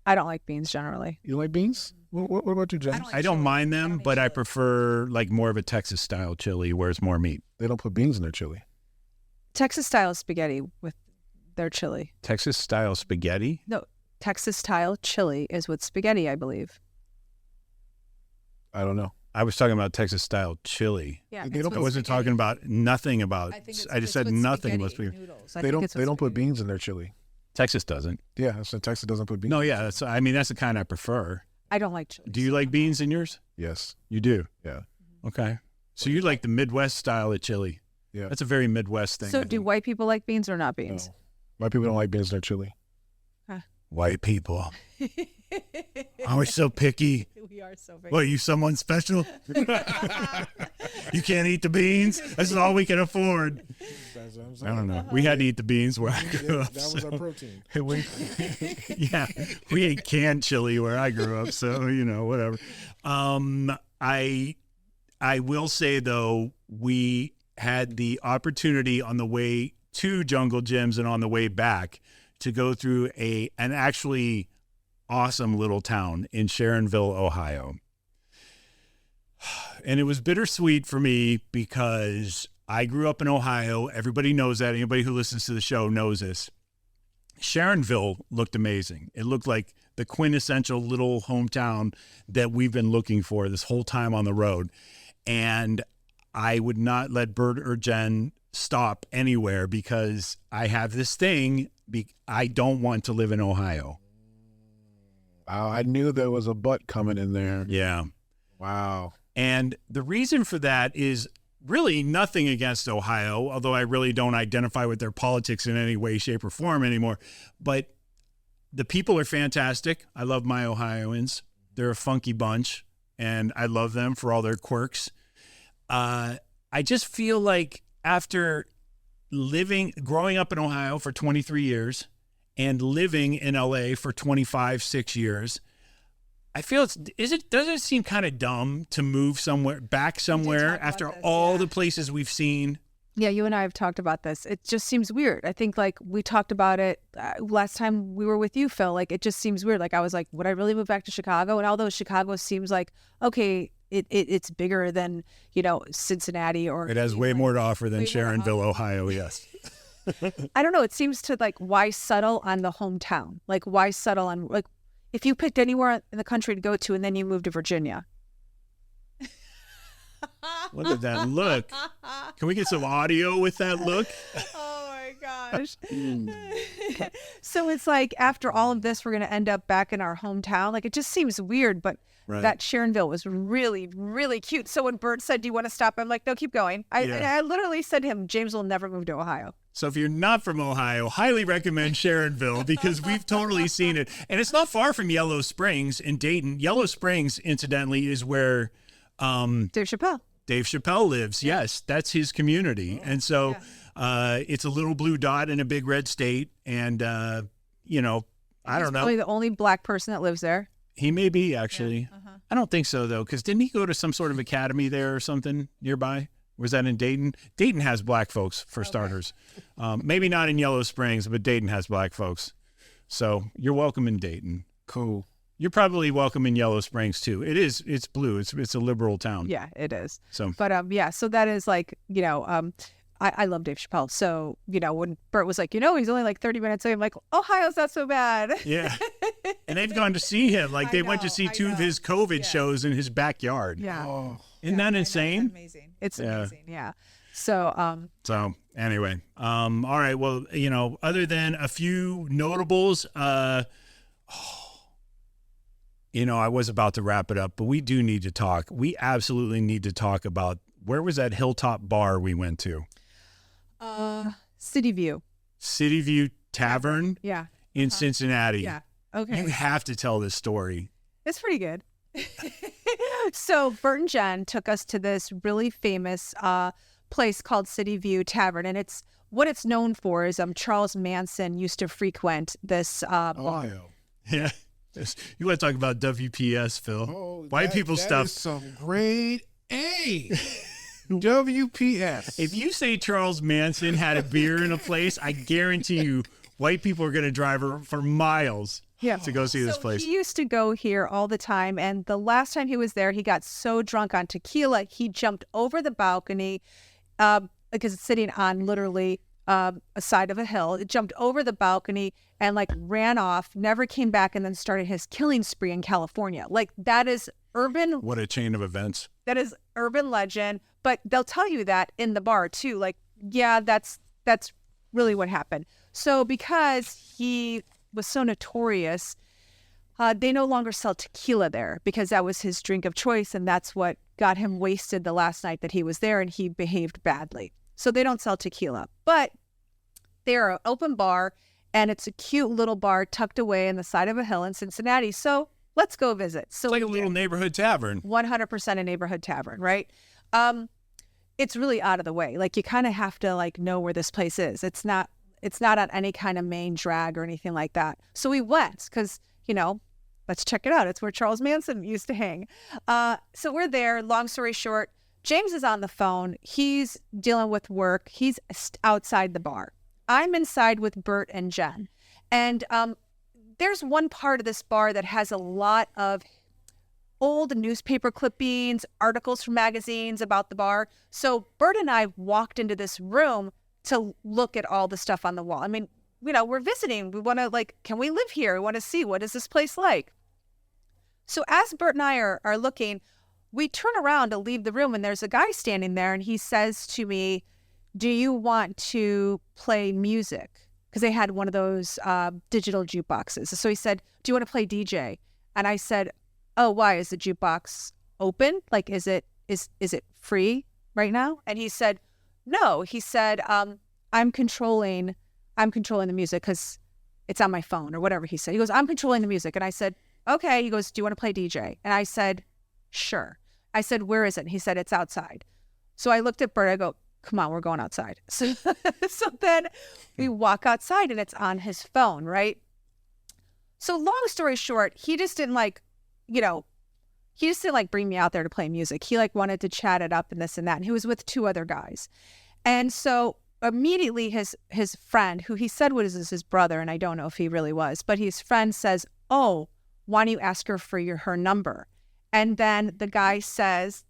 I don't like beans generally. You like beans? What about you, Jen? I don't mind them, but I prefer like more of a Texas style chili where it's more meat. They don't put beans in their chili. Texas style spaghetti with their chili. Texas style spaghetti? No, Texas style chili is with spaghetti, I believe. I don't know. I was talking about Texas style chili. Yeah. They don't I wasn't talking about nothing about. I just said nothing about spaghetti. They don't put beans in their chili. Texas doesn't. Yeah, so Texas doesn't put beans. No, yeah, that's the kind I prefer. I don't like chili. Do you like beans in yours? Yes. You do? Yeah. Okay. So you like the Midwest style of chili. Yeah. That's a very Midwest thing. So I do think. white people like beans or not beans? No. My people don't like beans in their chili. White people. Always so picky. We are so big. What, you someone special? You can't eat the beans? That's all we can afford. That's what I'm I saying. don't know. We had to eat the beans where I grew up. That was so- our protein. Yeah, we ate canned chili where I grew up, so whatever. I will say though, we had the opportunity on the way to Jungle Gyms and on the way back to go through an actually awesome little town in Sharonville, Ohio. And it was bittersweet for me because I grew up in Ohio. Everybody knows that. Anybody who listens to the show knows this. Sharonville looked amazing. It looked like the quintessential little hometown that we've been looking for this whole time on the road. And I would not let Bert or Jen stop anywhere because I have this thing. I don't want to live in Ohio. Wow, I knew there was a butt coming in there. Yeah. Wow. And the reason for that is really nothing against Ohio, although I really don't identify with their politics in any way, shape, or form anymore. But the people are fantastic. I love my Ohioans. They're a funky bunch, and I love them for all their quirks. I just feel like after growing up in Ohio for 23 years and living in LA for 6 years, I feel doesn't it seem kind of dumb to move back somewhere talk about after this, all yeah. the places we've seen? Yeah, you and I have talked about this. It just seems weird. I think like we talked about it last time we were with you, Phil. Like it just seems weird. Like I was like, would I really move back to Chicago? And although Chicago seems like, okay, it's bigger than, Cincinnati or. It has way more to offer than way more to Sharonville, Ohio, yes. I don't know. It seems to like, why settle on the hometown? Like why settle on, like if you picked anywhere in the country to go to and then you moved to Virginia. Look at that look. Can we get some audio with that look? Oh my gosh. So it's like after all of this, we're going to end up back in our hometown. Like it just seems weird, but Right. that Sharonville was really, really cute. So when Bert said, do you want to stop? I'm like, no, keep going. I literally said to him, James will never move to Ohio. So if you're not from Ohio, highly recommend Sharonville because we've totally seen it. And it's not far from Yellow Springs in Dayton. Yellow Springs, incidentally, is where Dave Chappelle lives. Yes, that's his community. And so it's a little blue dot in a big red state. And, I don't know. Probably the only black person that lives there. He may be, actually. Yeah, I don't think so, though, because didn't he go to some sort of academy there or something nearby? Was that in Dayton? Dayton has black folks, for starters. Maybe not in Yellow Springs, but Dayton has black folks. So you're welcome in Dayton. Cool. You're probably welcome in Yellow Springs, too. It's blue. It's a liberal town. Yeah, it is. So, But so that is like, I love Dave Chappelle. So, when Bert was like, he's only like 30 minutes away, I'm like, Ohio's not so bad. yeah. And they've gone to see him. Like, they went to see two of his COVID shows in his backyard. Yeah. Oh, Isn't that insane? Amazing. It's Yeah. amazing. Yeah. So, So anyway, all right. Well, other than a few notables, I was about to wrap it up, but we do need to talk. We absolutely need to talk about where was that Hilltop bar we went to? City View. City View Tavern Yeah. in Cincinnati. Yeah. Okay. You have to tell this story. It's pretty good. So Bert and Jen took us to this really famous place called City View Tavern, and what it's known for is Charles Manson used to frequent this bar. Ohio. Yeah. You want to talk about WPS, Phil? Oh, White people that stuff. is some grade A. WPS. If you say Charles Manson had a beer in a place, I guarantee you white people are going to drive for miles to go see this place. He used to go here all the time, and the last time he was there, he got so drunk on tequila, he jumped over the balcony because it's sitting on literally a side of a hill. It jumped over the balcony and ran off, never came back, and then started his killing spree in California. That is urban. What a chain of events. That is urban legend, but they'll tell you that in the bar too. That's really what happened. So because he was so notorious, they no longer sell tequila there because that was his drink of choice, and that's what got him wasted the last night that he was there, and he behaved badly. So they don't sell tequila, but they're an open bar, and it's a cute little bar tucked away in the side of a hill in Cincinnati. So let's go visit. So It's like a little neighborhood tavern. 100% a neighborhood tavern, right? It's really out of the way. Like, you kind of have to like know where this place is. It's not on any kind of main drag or anything like that. So we went because, let's check it out. It's where Charles Manson used to hang. So we're there. Long story short, James is on the phone. He's dealing with work. He's outside the bar. I'm inside with Bert and Jen. And there's one part of this bar that has a lot of old newspaper clippings, articles from magazines about the bar. So Bert and I walked into this room to look at all the stuff on the wall. I mean, we're visiting. We want to can we live here? We want to see, what is this place like? So as Bert and I are looking, we turn around to leave the room, and there's a guy standing there, and he says to me, do you want to play music? Because they had one of those digital jukeboxes. So he said, do you want to play DJ? And I said, oh, why? Is the jukebox open? Like, is it free right now? And he said, no. He said, I'm controlling the music because it's on my phone or whatever he said. He goes, I'm controlling the music. And I said, okay. He goes, do you want to play DJ? And I said, sure. I said, where is it? And he said, it's outside. So I looked at Bert. I go, come on, we're going outside. So then we walk outside, and it's on his phone, right? So long story short, he just didn't bring me out there to play music. He wanted to chat it up and this and that. And he was with two other guys. And so immediately his friend, who he said was his brother, and I don't know if he really was, but his friend says, oh, why don't you ask her for her number? And then the guy says,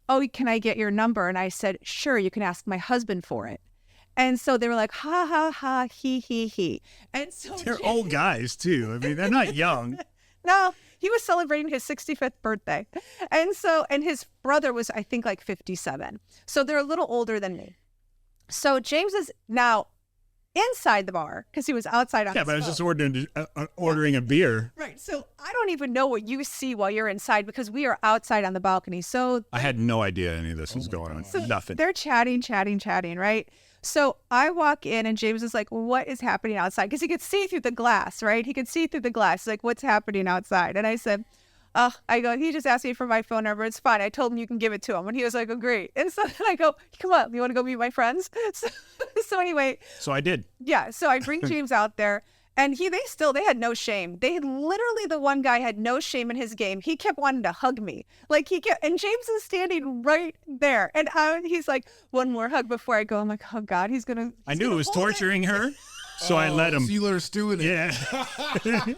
oh, can I get your number? And I said, sure, you can ask my husband for it. And so they were like, ha, ha, ha, he. And so They're old guys, too. I mean, they're not young. No, he was celebrating his 65th birthday. And his brother was, I think, 57. So they're a little older than me. So James is now inside the bar because he was outside on his but I was phone. just ordering a beer. Right. So I don't even know what you see while you're inside because we are outside on the balcony. So I had no idea any of this was going on. Nothing. they're chatting, right? So I walk in, and James is like, what is happening outside? Because he could see through the glass, right? He could see through the glass. He's like, what's happening outside? And I said, he just asked me for my phone number. It's fine. I told him you can give it to him. And he was like, oh, great. And so then I go, come on, you want to go meet my friends? So anyway. So I did. Yeah. So I bring James out there. And they had no shame. The one guy had no shame in his game. He kept wanting to hug me. And James is standing right there. And he's like, one more hug before I go. I'm like, oh God, I knew it was torturing her. So I let him. So you let her stew in it. Yeah.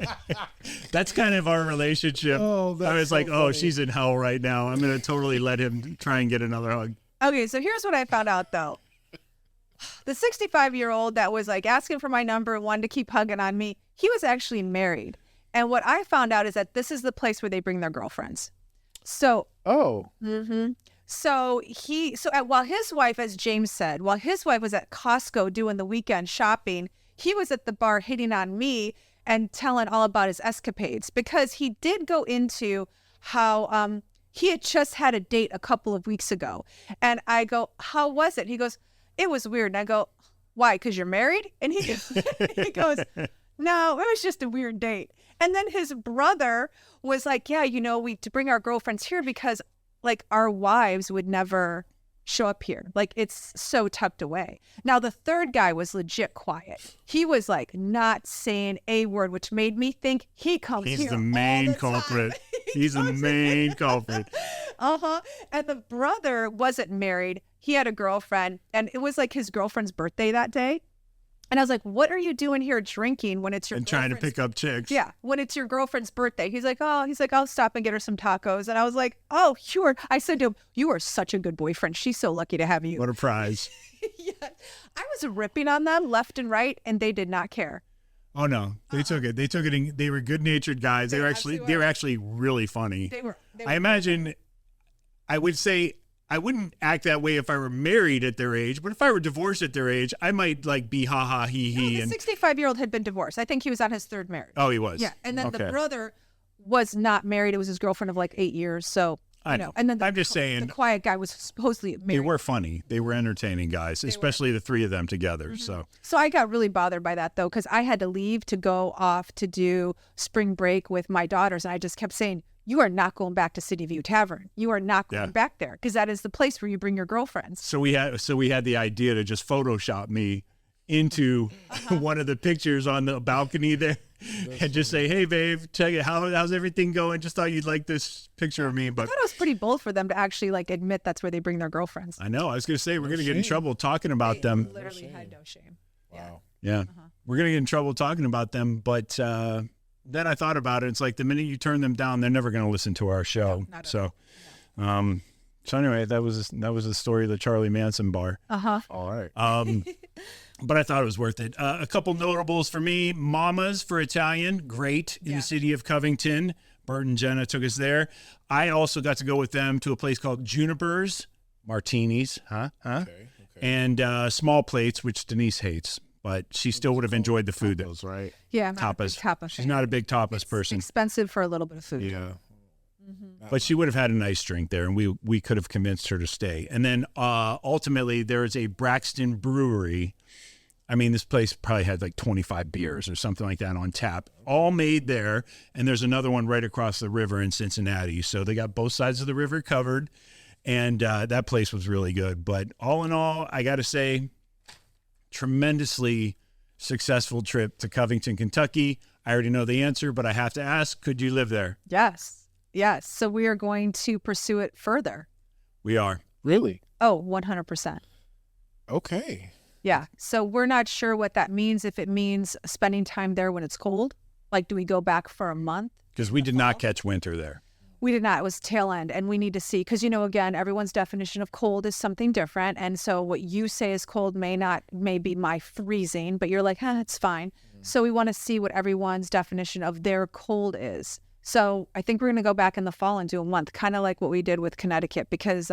That's kind of our relationship. Oh, that's I was so like, oh, funny. she's in hell right now. I'm going to totally let him try and get another hug. Okay, so here's what I found out, though. The 65-year-old that was asking for my number and wanted to keep hugging on me, he was actually married. And what I found out is that this is the place where they bring their girlfriends. So, Oh. while his wife, as James said, while his wife was at Costco doing the weekend shopping, he was at the bar hitting on me and telling all about his escapades, because he did go into how he had just had a date a couple of weeks ago. And I go, how was it? He goes, it was weird. And I go, why? Because you're married? And he goes, no, it was just a weird date. And then his brother was like, yeah, we to bring our girlfriends here because our wives would never show up here. It's so tucked away. Now, the third guy was legit quiet. He was not saying a word, which made me think he comes here. He's the all main the culprit. time. He's the main culprit. And the brother wasn't married. He had a girlfriend, and it was his girlfriend's birthday that day. And I was like, what are you doing here drinking when it's your And trying to pick up chicks. Yeah, when it's your girlfriend's birthday. He's like, I'll stop and get her some tacos. And I was like, oh, sure. I said to him, you are such a good boyfriend. She's so lucky to have you. What a prize. Yeah. I was ripping on them left and right, and they did not care. Oh no, they took it. They took it. They were good-natured guys. They were actually really funny. They were I imagine, I would say I wouldn't act that way if I were married at their age, but if I were divorced at their age, I might like be ha ha he he. The 65-year-old had been divorced. I think he was on his third marriage. Oh, he was. Yeah, and then the Okay. brother was not married. It was his girlfriend of like 8 years. So I know. And then I'm just saying the quiet guy was supposedly they married. were funny. They were entertaining guys, especially the three of them together. So So I got really bothered by that though, because I had to leave to go off to do spring break with my daughters, and I just kept saying, "You are not going back to City View Tavern. You are not going Yeah. back there, because that is the place where you bring your girlfriends." So we had the idea to just Photoshop me into one of the pictures on the balcony there, and just say, "Hey, babe, check it. How's everything going? Just thought you'd like this picture of me." I But thought it was pretty bold for them to actually like admit that's where they bring their girlfriends. I know I was going to say we're going to get in trouble talking about them. Literally had no shame. Wow. Yeah, we're going to get in trouble talking about them. But then I thought about it. It's like the minute you turn them down, they're never going to listen to our show. not at So, so anyway, that was the story of the Charlie Manson bar. All right. But I thought it was worth it. A couple notables for me. Mama's for Italian, great, in the city of Covington. Bert and Jenna took us there. I also got to go with them to a place called Juniper's Martinis, and Small Plates, which Denise hates, but she still would have enjoyed the food there. Those, right? Yeah, I'm not a big Tapas. tapas She's fan. not a big tapas person, Expensive for a little bit of food. Yeah. but she would have had a nice drink there, and we could have convinced her to stay. And then ultimately, there is a Braxton Brewery. I mean, this place probably had like 25 beers or something like that on tap, all made there. And there's another one right across the river in Cincinnati. So they got both sides of the river covered, and that place was really good. But all in all, I got to say, tremendously successful trip to Covington, Kentucky. I already know the answer, but I have to ask, could you live there? Yes. Yes. So we are going to pursue it further. We are. Really? Oh, 100%. Okay. Yeah. So we're not sure what that means. If it means spending time there when it's cold, like do we go back for a month? Because we did not catch winter there. We did not. It was tail end, and we need to see because again, everyone's definition of cold is something different, and so what you say is cold may be my freezing, but you're like, it's fine. So we want to see what everyone's definition of their cold is. So I think we're going to go back in the fall and do a month, kind of like what we did with Connecticut, because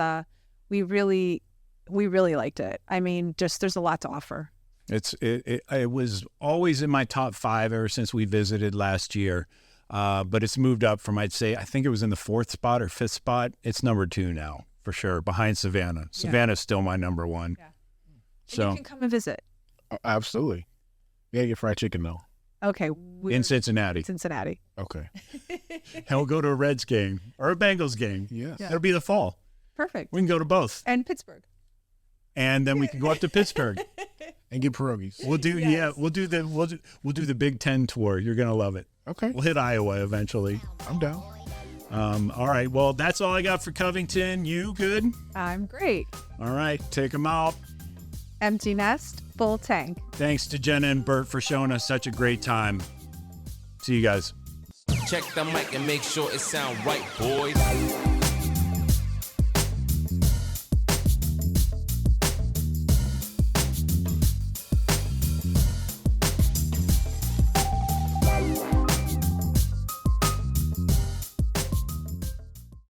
we really liked it. I mean, just there's a lot to offer. It was always in my top 5 ever since we visited last year. But it's moved up from, I think it was in the 4th spot or 5th spot. It's number 2 now, for sure, behind Savannah. Savannah's still my number 1. Yeah. So You can come and visit. Absolutely. We gotta get fried chicken though. Okay. in Cincinnati. Cincinnati. Okay. And we'll go to a Reds game or a Bengals game. Yes. Yeah. It'll be the fall. Perfect. We can go to both. And Pittsburgh. And then we can go up to Pittsburgh. And get pierogies. We'll do we'll do the Big Ten tour. You're gonna love it. Okay. We'll hit Iowa eventually. I'm down. All right. Well, that's all I got for Covington. You good? I'm great. All right. Take them out. Empty nest, full tank. Thanks to Jenna and Bert for showing us such a great time. See you guys. Check the mic and make sure it sound right, boys.